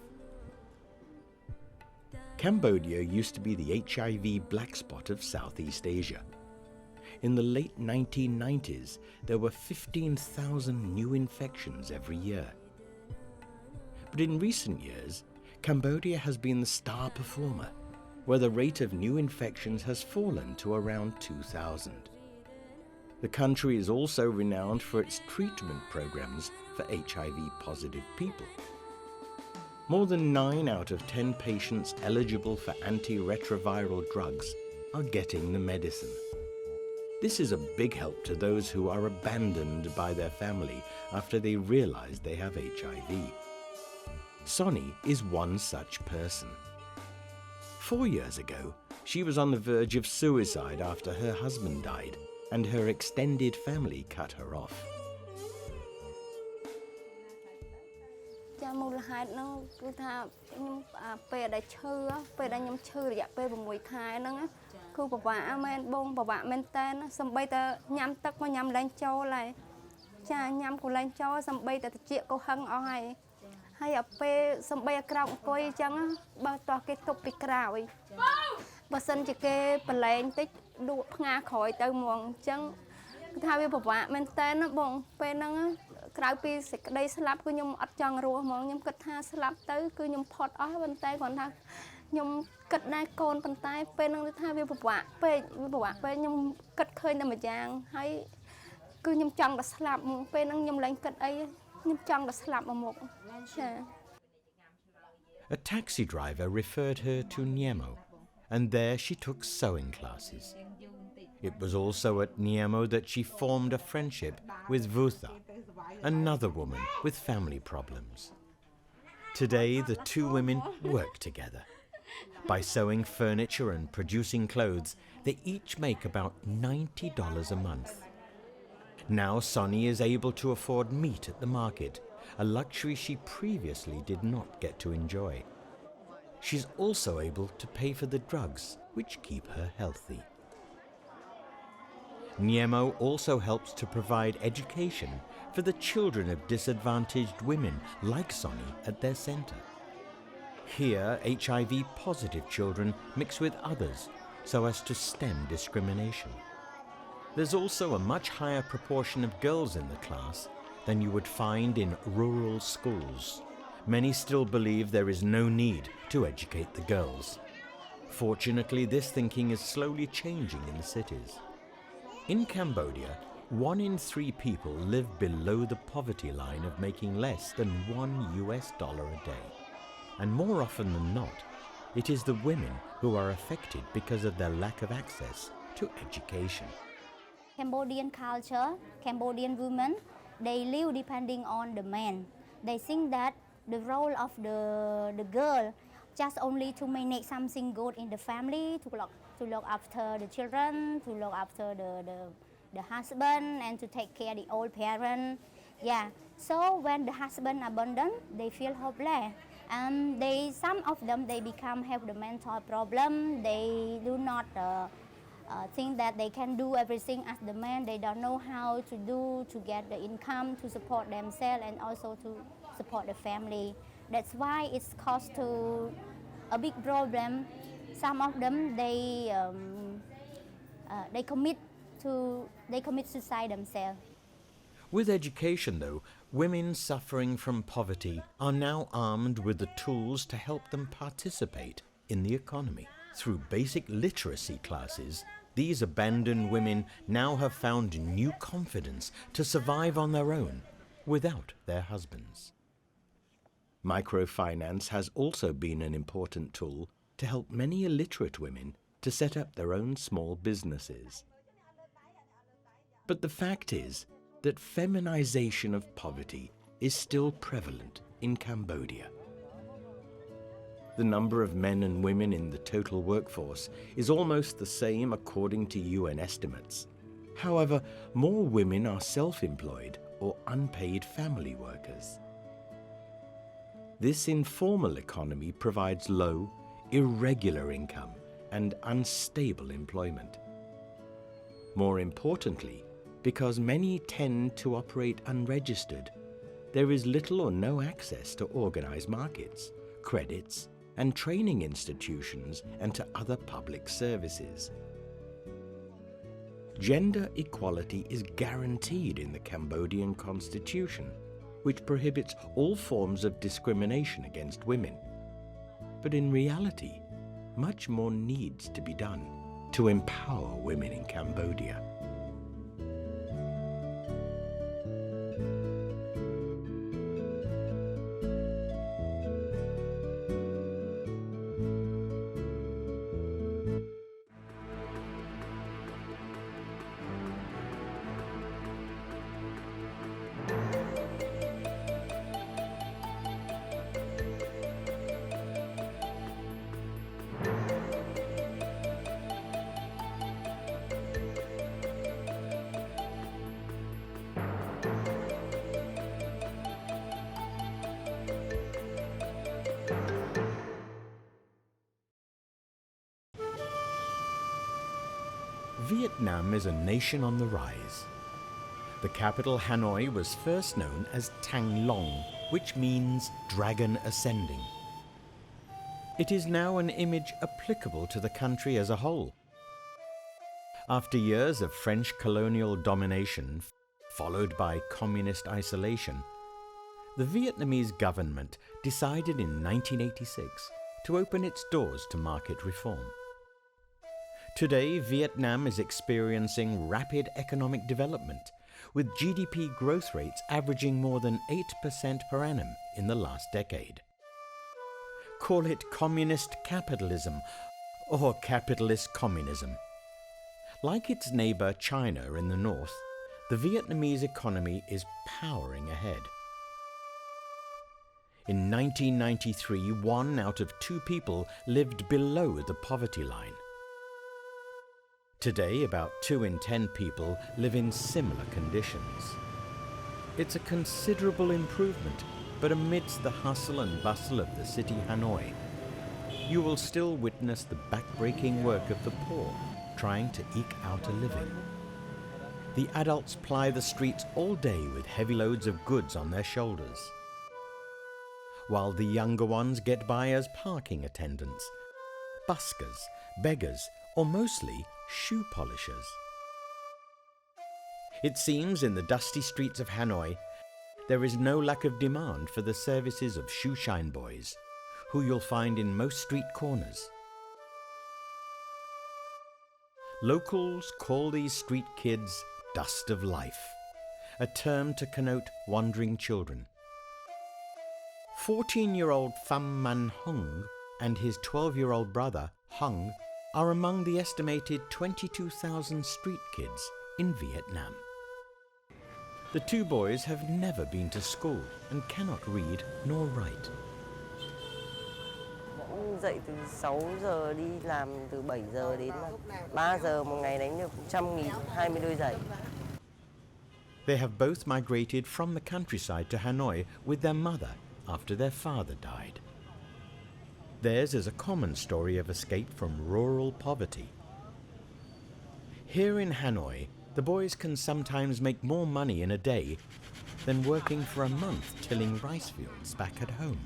Cambodia used to be the HIV black spot of Southeast Asia. In the late 1990s, there were 15,000 new infections every year. But in recent years, Cambodia has been the star performer, where the rate of new infections has fallen to around 2,000. The country is also renowned for its treatment programs for HIV-positive people. More than 9 out of 10 patients eligible for antiretroviral drugs are getting the medicine. This is a big help to those who are abandoned by their family after they realize they have HIV. Sonny is one such person. 4 years ago, she was on the verge of suicide after her husband died and her extended family cut her off. ចាំមូលហេតុហ្នឹងគឺថាខ្ញុំពេលដែលឈឺពេលដែលខ្ញុំឈឺរយៈពេល6ខែហ្នឹងគឺពិបាកមែនបងពិបាកមែនតើសំបីតែញ៉ាំទឹកមកញ៉ាំលែងចូលហើយចាញ៉ាំក៏លែងចូលសំបីតែត្រចៀកក៏ហឹងអស់ហើយដល់ពេលសំបីឲ្យក្រោកអង្គុយអញ្ចឹងបើតោះគេទប់ពីក្រោយបើសិនជាគេប្រឡែងតិចដួលផ្ងាក្រោយទៅហ្មងអញ្ចឹងគឺថាវាពិបាកមែនតើបងពេលហ្នឹងក្រៅពីសេចក្តីស្លាប់គឺខ្ញុំអត់ចង់រស់ហ្មងខ្ញុំគិតថាស្លាប់ទៅគឺខ្ញុំផុតអស់ប៉ុន្តែគាត់ថាខ្ញុំគិតដែរកូនប៉ុន្តែពេលហ្នឹងគឺថាវាពិបាកពេកខ្ញុំគិតឃើញតែមួយយ៉ាងហើយគឺខ្ញុំចង់តែស្លាប់ពេលហ្នឹងខ្ញុំឡើងគិតអីខ្ញុំចង់តែស្លាប់មកមុខចា A taxi driver referred her to Niemo, and there she took sewing classes. It was also at Niemo that she formed a friendship with Vutha, another woman with family problems. Today, the two women work together. By sewing furniture and producing clothes, they each make about $90 a month. Now Sonny is able to afford meat at the market, a luxury she previously did not get to enjoy. She's also able to pay for the drugs which keep her healthy. Niemo also helps to provide education for the children of disadvantaged women like Sonny at their centre. Here, HIV-positive children mix with others so as to stem discrimination. There's also a much higher proportion of girls in the class than you would find in rural schools. Many still believe there is no need to educate the girls. Fortunately, this thinking is slowly changing in the cities. In Cambodia, 1 in 3 people live below the poverty line of making less than $1 a day. And more often than not, it is the women who are affected because of their lack of access to education. Cambodian culture, Cambodian women, they live depending on the man. They think that the role of the girl just only to manage something good in the family, to look after the children, to look after the husband, and to take care of the old parent. Yeah. So when the husband abandoned, they feel hopeless. Some of them they become have the mental problem. They do not think that they can do everything as the man. They don't know how to do to get the income to support themselves and also to support the family. That's why it's caused to a big problem. Some of them they commit suicide themselves. With education, though, women suffering from poverty are now armed with the tools to help them participate in the economy. Through basic literacy classes, these abandoned women now have found new confidence to survive on their own without their husbands. Microfinance has also been an important tool to help many illiterate women to set up their own small businesses. But the fact is that feminization of poverty is still prevalent in Cambodia. The number of men and women in the total workforce is almost the same according to UN estimates. However, more women are self-employed or unpaid family workers. This informal economy provides low, irregular income and unstable employment. More importantly, because many tend to operate unregistered, there is little or no access to organized markets, credits, and training institutions and to other public services. Gender equality is guaranteed in the Cambodian constitution, which prohibits all forms of discrimination against women. But in reality, much more needs to be done to empower women in Cambodia. Vietnam is a nation on the rise. The capital, Hanoi, was first known as Thang Long, which means dragon ascending. It is now an image applicable to the country as a whole. After years of French colonial domination, followed by communist isolation, the Vietnamese government decided in 1986 to open its doors to market reform. Today, Vietnam is experiencing rapid economic development, with GDP growth rates averaging more than 8% per annum in the last decade. Call it communist capitalism or capitalist communism. Like its neighbor China in the north, the Vietnamese economy is powering ahead. In 1993, 1 out of 2 people lived below the poverty line. Today, about 2 in 10 people live in similar conditions. It's a considerable improvement, but amidst the hustle and bustle of the city Hanoi, you will still witness the backbreaking work of the poor trying to eke out a living. The adults ply the streets all day with heavy loads of goods on their shoulders, while the younger ones get by as parking attendants, buskers, beggars, or mostly shoe polishers. It seems in the dusty streets of Hanoi, there is no lack of demand for the services of shoe shine boys, who you'll find in most street corners. Locals call these street kids dust of life, a term to connote wandering children. 14-year-old Pham Man Hung and his 12-year-old brother, Hung, are among the estimated 22,000 street kids in Vietnam. The 2 boys have never been to school and cannot read nor write. Dậy từ 6 giờ đi làm từ 7 giờ đến 3 giờ một ngày đánh được 100.000, 20 đôi giày. They have both migrated from the countryside to Hanoi with their mother after their father died. Theirs is a common story of escape from rural poverty. Here in Hanoi, the boys can sometimes make more money in a day than working for a month tilling rice fields back at home.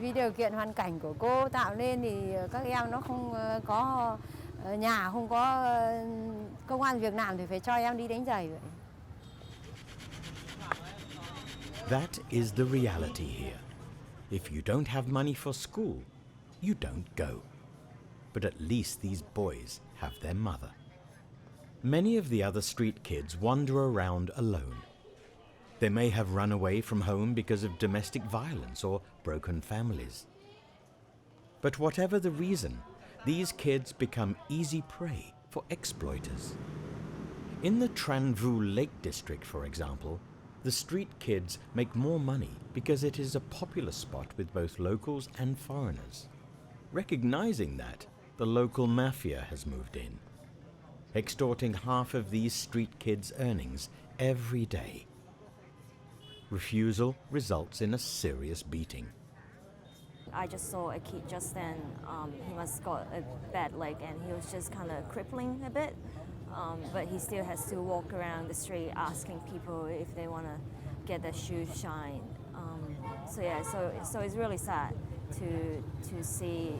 Vì điều kiện hoàn cảnh của cô tạo nên thì các em nó không có nhà, không có công ăn việc làm thì phải cho em đi đánh giày vậy. That is the reality here. If you don't have money for school, you don't go. But at least these boys have their mother. Many of the other street kids wander around alone. They may have run away from home because of domestic violence or broken families. But whatever the reason, these kids become easy prey for exploiters. In the Tran Vu Lake District, for example, the street kids make more money because it is a popular spot with both locals and foreigners. Recognizing that, the local mafia has moved in, extorting half of these street kids' earnings every day. Refusal results in a serious beating. I just saw a kid just then, he must got a bad leg and he was just kind of crippling a bit, but he still has to walk around the street asking people if they want to get their shoes shined. So it's really sad to see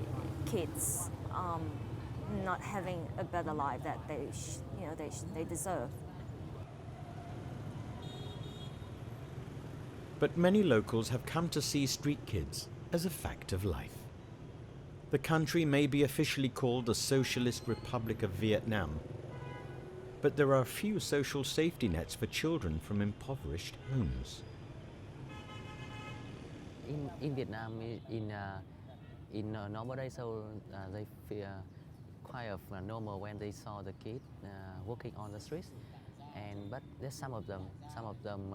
kids not having a better life that they deserve. But many locals have come to see street kids as a fact of life. The country may be officially called the Socialist Republic of Vietnam, but there are few social safety nets for children from impoverished homes. In Vietnam, in normal days, so they feel quite normal when they saw the kid walking on the streets, but there's some of them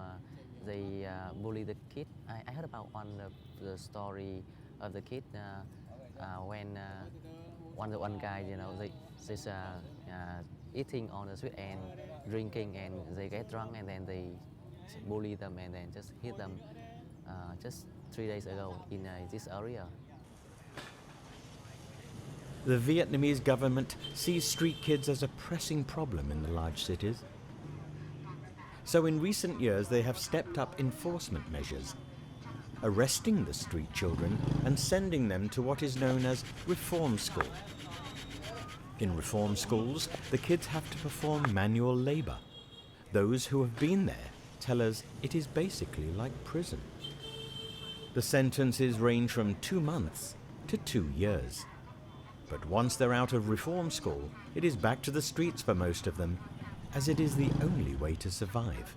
they bully the kid. I heard about the story of the kid when one guy, they's eating on the street and drinking, and they get drunk, and then they bully them and then just hit them just 3 days ago in this area. The Vietnamese government sees street kids as a pressing problem in the large cities. So in recent years they have stepped up enforcement measures, arresting the street children and sending them to what is known as reform school. In reform schools, the kids have to perform manual labor. Those who have been there tell us it is basically like prison. The sentences range from 2 months to 2 years. But once they're out of reform school, it is back to the streets for most of them, as it is the only way to survive.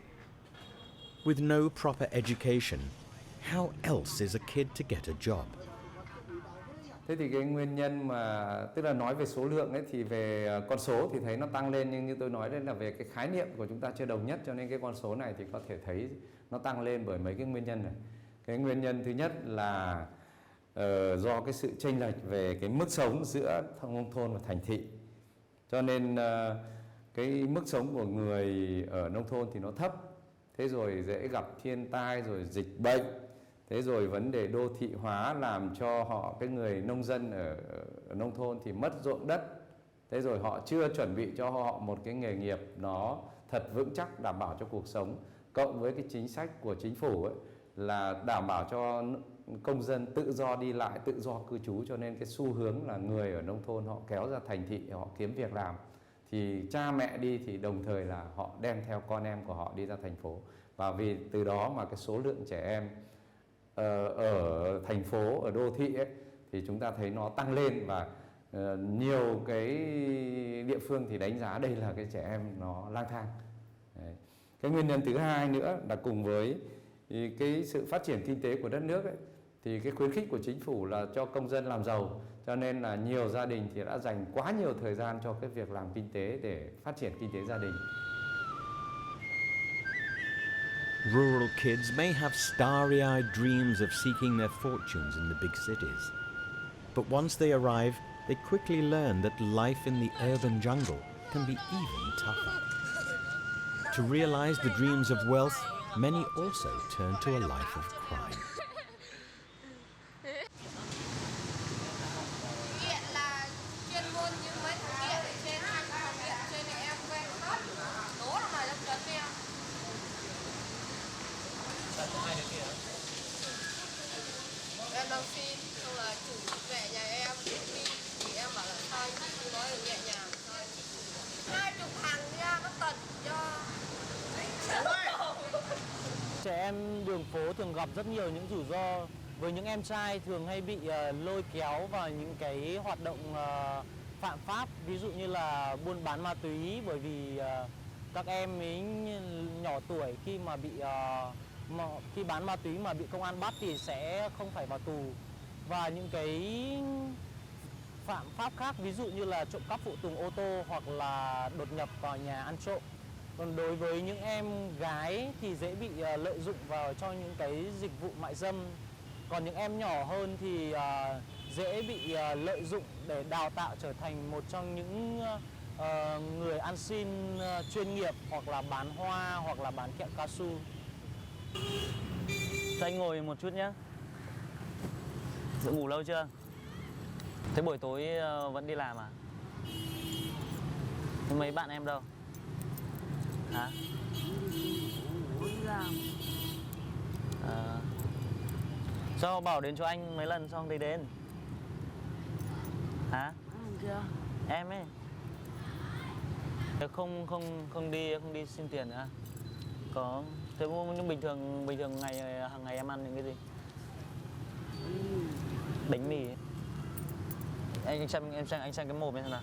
With no proper education, how else is a kid to get a job? Thế thì cái nguyên nhân mà tức là nói về số lượng ấy, thì về con số thì thấy nó tăng lên, nhưng như tôi nói đây là về cái khái niệm của chúng ta chưa đồng nhất, cho nên cái con số này thì có thể thấy nó tăng lên bởi mấy cái nguyên nhân này. Cái nguyên nhân thứ nhất là do cái sự chênh lệch về cái mức sống giữa nông thôn và thành thị. Cho nên cái mức sống của người ở nông thôn thì nó thấp, thế rồi dễ gặp thiên tai, rồi dịch bệnh, thế rồi vấn đề đô thị hóa làm cho họ, cái người nông dân ở nông thôn thì mất ruộng đất, thế rồi họ chưa chuẩn bị cho họ một cái nghề nghiệp nó thật vững chắc đảm bảo cho cuộc sống, cộng với cái chính sách của chính phủ ấy, là đảm bảo cho công dân tự do đi lại, tự do cư trú, cho nên cái xu hướng là người ở nông thôn họ kéo ra thành thị, họ kiếm việc làm, thì cha mẹ đi thì đồng thời là họ đem theo con em của họ đi ra thành phố, và vì từ đó mà cái số lượng trẻ em ở thành phố, ở đô thị ấy, thì chúng ta thấy nó tăng lên, và nhiều cái địa phương thì đánh giá đây là cái trẻ em nó lang thang. Đấy. Cái nguyên nhân thứ hai nữa là cùng với cái sự phát triển kinh tế của đất nước ấy, thì cái khuyến khích của chính phủ là cho công dân làm giàu, cho nên là nhiều gia đình thì đã dành quá nhiều thời gian cho cái việc làm kinh tế để phát triển kinh tế gia đình. Rural kids may have starry-eyed dreams of seeking their fortunes in the big cities. But once they arrive, they quickly learn that life in the urban jungle can be even tougher. To realize the dreams of wealth, many also turn to a life of crime. Hiện là chuyên môn những trẻ em đường phố thường gặp rất nhiều những rủi ro. Với những em trai thường hay bị lôi kéo vào những cái hoạt động phạm pháp, ví dụ như là buôn bán ma túy, bởi vì các em ấy nhỏ tuổi khi mà bị khi bán ma túy mà bị công an bắt thì sẽ không phải vào tù. Và những cái phạm pháp khác, ví dụ như là trộm cắp phụ tùng ô tô hoặc là đột nhập vào nhà ăn trộm. Còn đối với những em gái thì dễ bị lợi dụng vào cho những cái dịch vụ mại dâm. Còn những em nhỏ hơn thì dễ bị lợi dụng để đào tạo trở thành một trong những người ăn xin chuyên nghiệp, hoặc là bán hoa, hoặc là bán kẹo cao su. Cho anh ngồi một chút nhé. Dự ngủ lâu chưa? Thế buổi tối vẫn đi làm à? Thế mấy bạn em đâu? Hả? Đi làm. Sao bảo đến cho anh mấy lần xong thấy đến? Hả? Kìa. Em ấy. Không đi xin tiền nữa. Có. Thế nhưng bình thường hàng ngày em ăn những cái gì? Bánh mì ấy. Anh xem cái mồm ấy xem nào.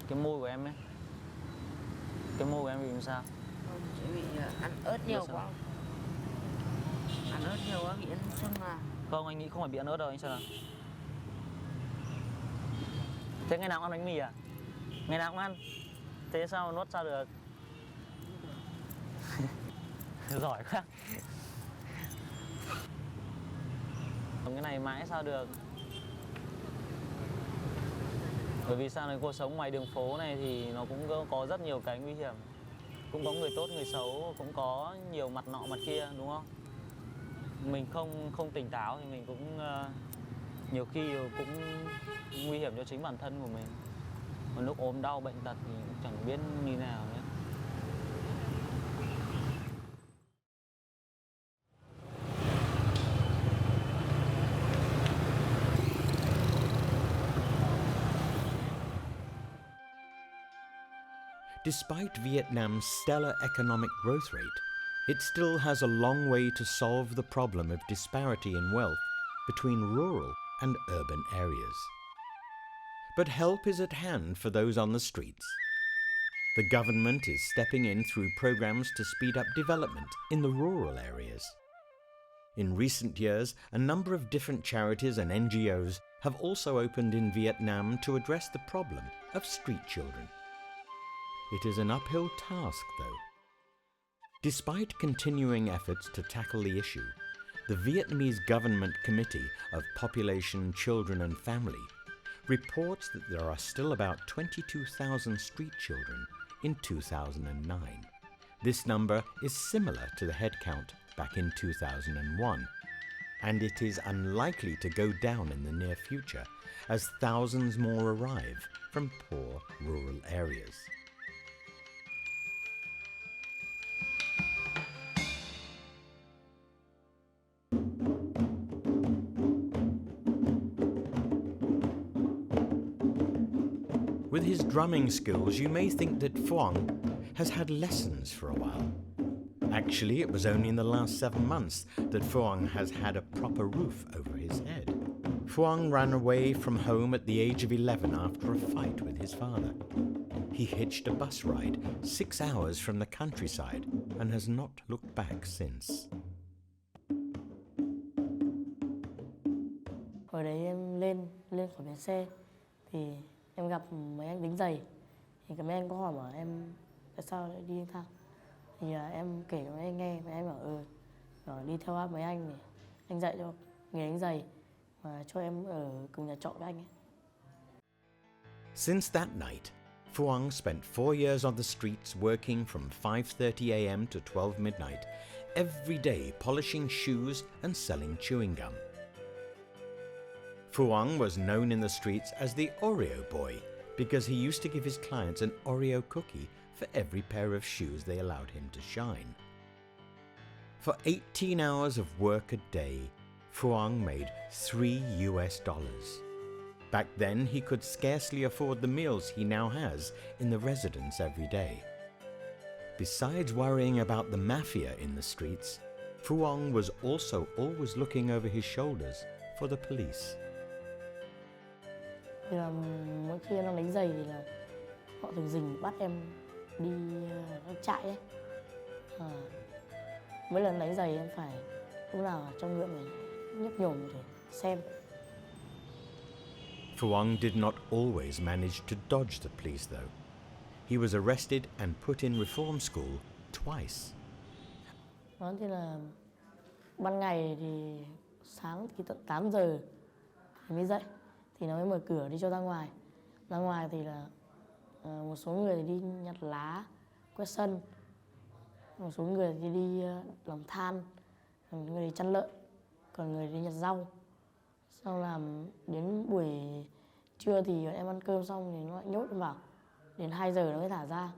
Cái môi của em ấy. Cái môi của em bị làm sao? Chị bị ăn ớt nhiều quá. Ăn ớt nhiều quá bị ăn sưng à? Không, anh nghĩ không phải bị ăn ớt đâu, anh xem nào. Thế ngày nào cũng ăn bánh mì à? Ngày nào cũng ăn. Thế sao nuốt sao được? Giỏi quá. Cái này mãi sao được? Bởi vì sao này, cuộc sống ngoài đường phố này thì nó cũng có rất nhiều cái nguy hiểm. Cũng có người tốt, người xấu, cũng có nhiều mặt nọ mặt kia, đúng không? Mình không tỉnh táo thì mình cũng nhiều khi cũng nguy hiểm cho chính bản thân của mình. Một lúc ốm đau bệnh tật thì cũng chẳng biết như nào nữa. Despite Vietnam's stellar economic growth rate, it still has a long way to solve the problem of disparity in wealth between rural and urban areas. But help is at hand for those on the streets. The government is stepping in through programs to speed up development in the rural areas. In recent years, a number of different charities and NGOs have also opened in Vietnam to address the problem of street children. It is an uphill task, though. Despite continuing efforts to tackle the issue, the Vietnamese Government Committee of Population, Children and Family reports that there are still about 22,000 street children in 2009. This number is similar to the head count back in 2001, and it is unlikely to go down in the near future as thousands more arrive from poor rural areas. With his drumming skills, you may think that Phuong has had lessons for a while. Actually, it was only in the last 7 months that Phuong has had a proper roof over his head. Phuong ran away from home at the age of 11 after a fight with his father. He hitched a bus ride 6 hours from the countryside and has not looked back since. Hồi đấy em lên khỏi bến xe thì em gặp mấy anh lính giày, thì mấy anh có hỏi bảo em tại sao lại đi thang, thì em kể cho mấy anh nghe, mấy anh bảo đi theo mấy anh để anh dạy cho nghề đánh giày và cho em ở cùng nhà trọ với anh ấy. Since that night, Phuong spent 4 years on the streets working from 5:30 a.m. to 12 midnight, every day polishing shoes and selling chewing gum. Phuong was known in the streets as the Oreo boy because he used to give his clients an Oreo cookie for every pair of shoes they allowed him to shine. For 18 hours of work a day, Phuong made $3. Back then, he could scarcely afford the meals he now has in the residence every day. Besides worrying about the mafia in the streets, Phuong was also always looking over his shoulders for the police. Thì là mỗi khi em đang đánh giày thì là họ thường dình bắt em đi trại ấy. Mỗi lần đánh giày em phải lúc nào trong miệng mình nhấp nhổm để xem. Phuong did not always manage to dodge the police though. He was arrested and put in reform school twice. Đó thì là ban ngày thì sáng thì tận 8 giờ thì mới dậy, thì nó mới mở cửa đi cho ra ngoài. Ra ngoài thì là một số người đi nhặt lá, quét sân, một số người thì đi làm than, một người đi chăn lợn, còn người đi nhặt rau. Sau làm đến buổi trưa thì em ăn cơm xong thì nó lại nhốt em vào, đến 2 giờ nó mới thả ra.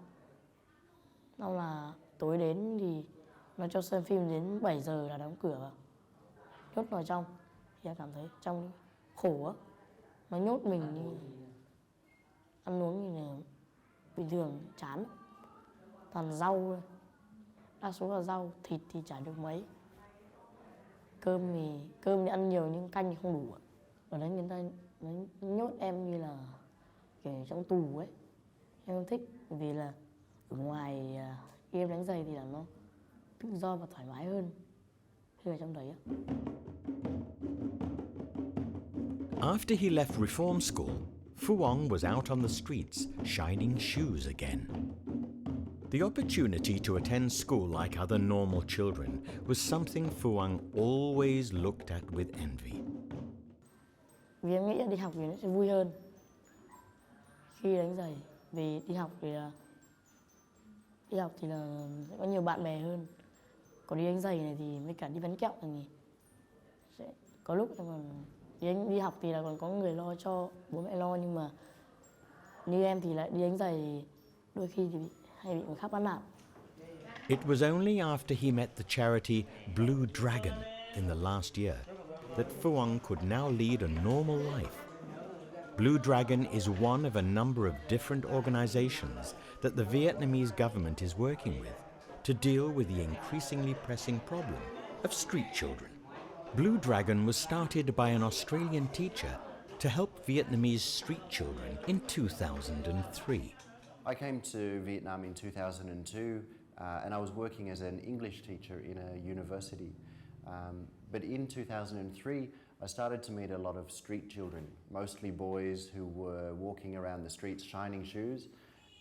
Sau là tối đến thì nó cho xem phim đến 7 giờ là đóng cửa vào, nhốt vào trong. Thì em cảm thấy trong khổ á, nó nhốt mình như ăn uống thì là bình thường chán, toàn rau thôi. Đa số là rau, thịt thì chả được mấy. Cơm thì ăn nhiều nhưng canh thì không đủ. Ở đấy người ta nhốt em như là kiểu trong tù ấy. Em không thích vì là ở ngoài khi em đánh giày thì là nó tự do và thoải mái hơn khi ở trong đấy. After he left reform school, Phuong was out on the streets shining shoes again. The opportunity to attend school like other normal children was something Phuong always looked at with envy. Vì em nghĩ là đi học thì nó sẽ vui hơn khi đánh giày. Vì đi học thì là sẽ có nhiều bạn bè hơn. Còn đi đánh giày này thì với cả đi bánh kẹo này sẽ có lúc em còn đi học thì là còn có người lo cho, bố mẹ lo, nhưng mà như em thì lại đi đánh giày đôi khi thì hay bị người khác bắt nạt. It was only after he met the charity Blue Dragon in the last year that Phuong could now lead a normal life. Blue Dragon is one of a number of different organizations that the Vietnamese government is working with to deal with the increasingly pressing problem of street children. Blue Dragon was started by an Australian teacher to help Vietnamese street children in 2003. I came to Vietnam in 2002 and I was working as an English teacher in a university. But in 2003, I started to meet a lot of street children, mostly boys who were walking around the streets shining shoes,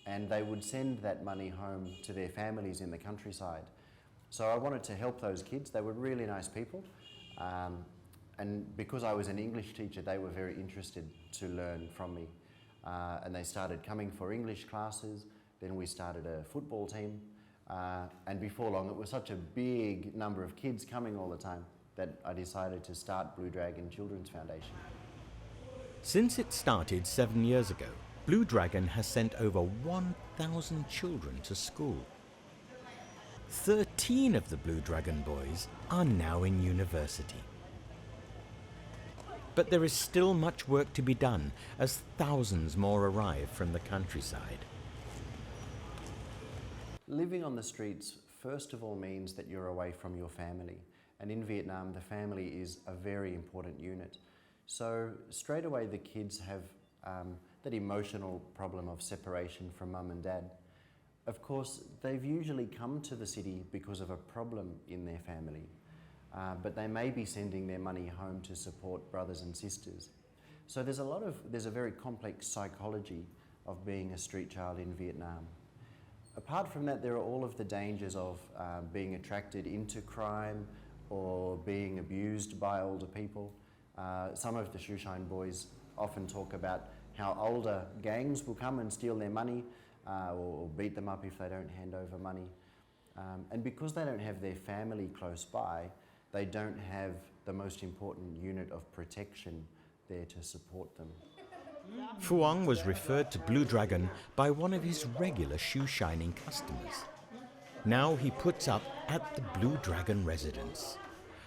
and they would send that money home to their families in the countryside. So I wanted to help those kids. They were really nice people. And because I was an English teacher, they were very interested to learn from me. And they started coming for English classes. Then we started a football team. And before long, it was such a big number of kids coming all the time that I decided to start Blue Dragon Children's Foundation. Since it started 7 years ago, Blue Dragon has sent over 1,000 children to school. 13 of the Blue Dragon boys are now in university. But there is still much work to be done as thousands more arrive from the countryside. Living on the streets, first of all, means that you're away from your family. And in Vietnam, the family is a very important unit. So straight away, the kids have that emotional problem of separation from mum and dad. Of course, they've usually come to the city because of a problem in their family. But they may be sending their money home to support brothers and sisters. So there's a very complex psychology of being a street child in Vietnam. Apart from that, there are all of the dangers of being attracted into crime or being abused by older people. Some of the shoeshine boys often talk about how older gangs will come and steal their money or beat them up if they don't hand over money. And because they don't have their family close by, they don't have the most important unit of protection there to support them. Phuong was referred to Blue Dragon by one of his regular shoe-shining customers. Now he puts up at the Blue Dragon residence.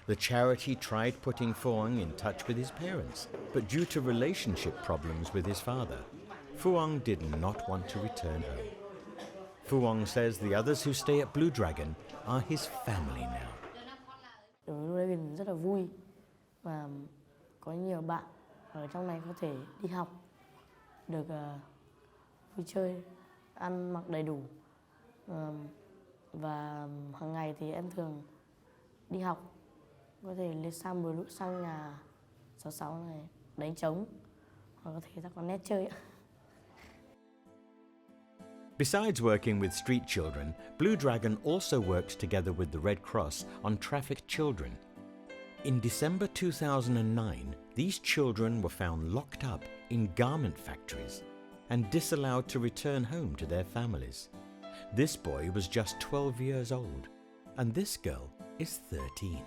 The charity tried putting Phuong in touch with his parents, but due to relationship problems with his father, Phuong did not want to return home. Phuong says the others who stay at Blue Dragon are his family now. hình rất là vui và có nhiều bạn ở trong này có thể đi học, được vui chơi, ăn mặc đầy đủ. Và hàng ngày thì em thường đi học, có thể lên buổi lúc sang nhà 66 này đánh trống, hoặc có thể ra con nét chơi. Besides working with street children, Blue Dragon also works together with the Red Cross on trafficked children. In December 2009, these children were found locked up in garment factories and disallowed to return home to their families. This boy was just 12 years old, and this girl is 13.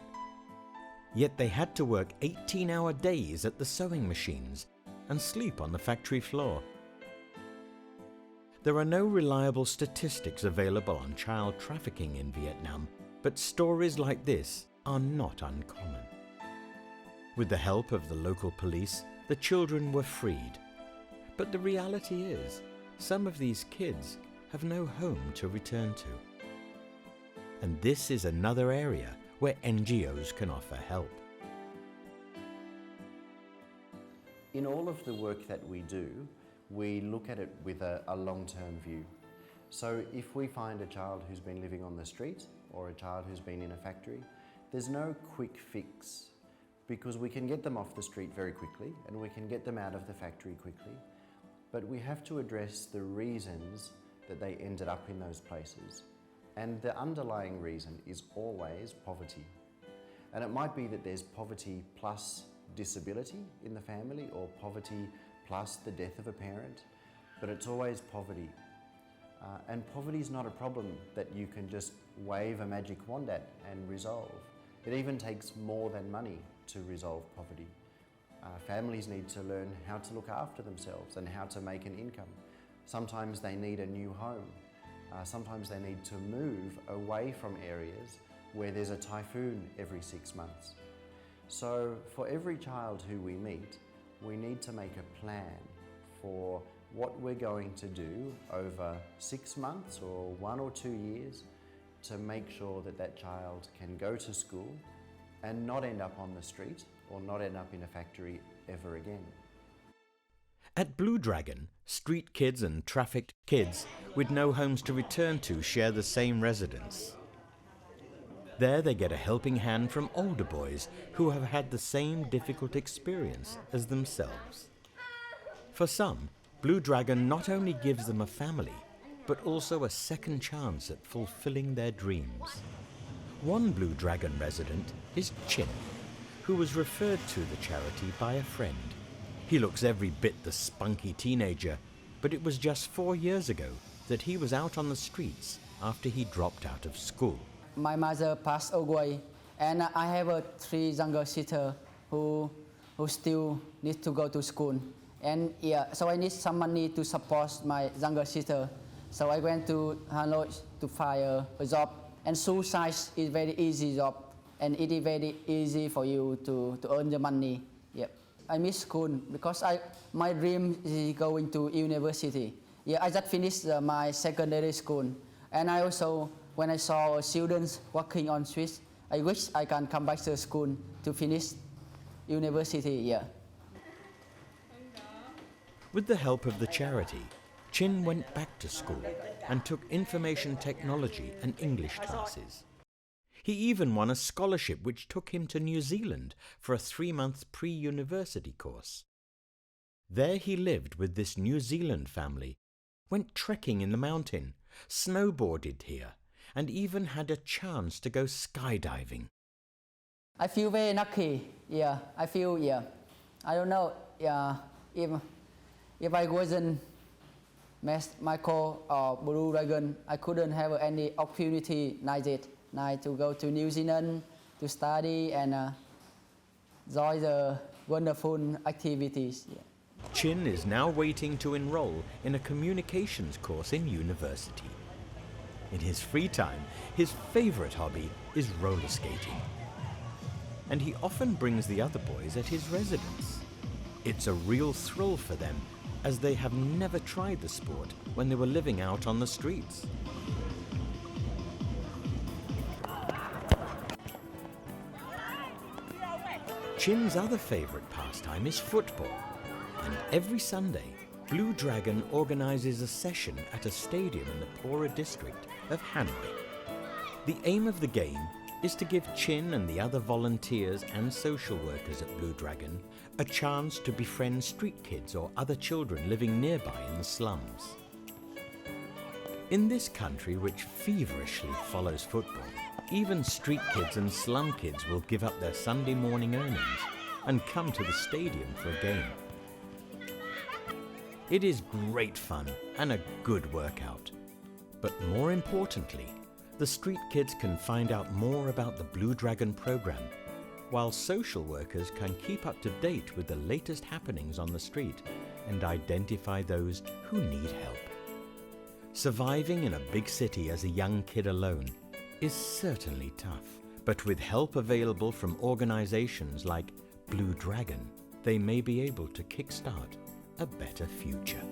Yet they had to work 18-hour days at the sewing machines and sleep on the factory floor. There are no reliable statistics available on child trafficking in Vietnam, but stories like this are not uncommon. With the help of the local police, the children were freed. But the reality is, some of these kids have no home to return to. And this is another area where NGOs can offer help. In all of the work that we do, we look at it with a long-term view. So if we find a child who's been living on the street or a child who's been in a factory, there's no quick fix, because we can get them off the street very quickly and we can get them out of the factory quickly, but we have to address the reasons that they ended up in those places. And the underlying reason is always poverty. And it might be that there's poverty plus disability in the family, or poverty plus the death of a parent, but it's always poverty. And poverty is not a problem that you can just wave a magic wand at and resolve. It even takes more than money to resolve poverty. Families need to learn how to look after themselves and how to make an income. Sometimes they need a new home. Sometimes they need to move away from areas where there's a typhoon every 6 months. So for every child who we meet, we need to make a plan for what we're going to do over 6 months or 1 or 2 years to make sure that that child can go to school and not end up on the street or not end up in a factory ever again. At Blue Dragon, street kids and trafficked kids with no homes to return to share the same residence. There they get a helping hand from older boys who have had the same difficult experience as themselves. For some, Blue Dragon not only gives them a family, but also a second chance at fulfilling their dreams. One Blue Dragon resident is Chin, who was referred to the charity by a friend. He looks every bit the spunky teenager, but it was just 4 years ago that he was out on the streets after he dropped out of school. My mother passed away, and I have 3 younger sisters who still need to go to school. And so I need some money to support my younger sister. So I went to Hanoi to find a job. And suicide is very easy job, and it is very easy for you to earn the money. Yep. I miss school because my dream is going to university. I just finished my secondary school, and I also, when I saw students working on streets, I wish I can come back to school to finish university. With the help of the charity, Chin went back to school and took information technology and English classes. He even won a scholarship which took him to New Zealand for a 3-month pre-university course. There he lived with this New Zealand family, went trekking in the mountain, snowboarded here, and even had a chance to go skydiving. I feel very lucky. I feel, I don't know, if I wasn't Michael or Blue Dragon, I couldn't have any opportunity like it. Like to go to New Zealand to study and enjoy the wonderful activities. Chin is now waiting to enroll in a communications course in university. In his free time, his favorite hobby is roller skating. And he often brings the other boys at his residence. It's a real thrill for them, as they have never tried the sport when they were living out on the streets. Chin's other favourite pastime is football, and every Sunday, Blue Dragon organises a session at a stadium in the poorer district of Hanoi. The aim of the game is to give Chin and the other volunteers and social workers at Blue Dragon a chance to befriend street kids or other children living nearby in the slums. In this country which feverishly follows football, even street kids and slum kids will give up their Sunday morning earnings and come to the stadium for a game. It is great fun and a good workout. But more importantly, the street kids can find out more about the Blue Dragon program, while social workers can keep up to date with the latest happenings on the street and identify those who need help. Surviving in a big city as a young kid alone is certainly tough, but with help available from organizations like Blue Dragon, they may be able to kickstart a better future.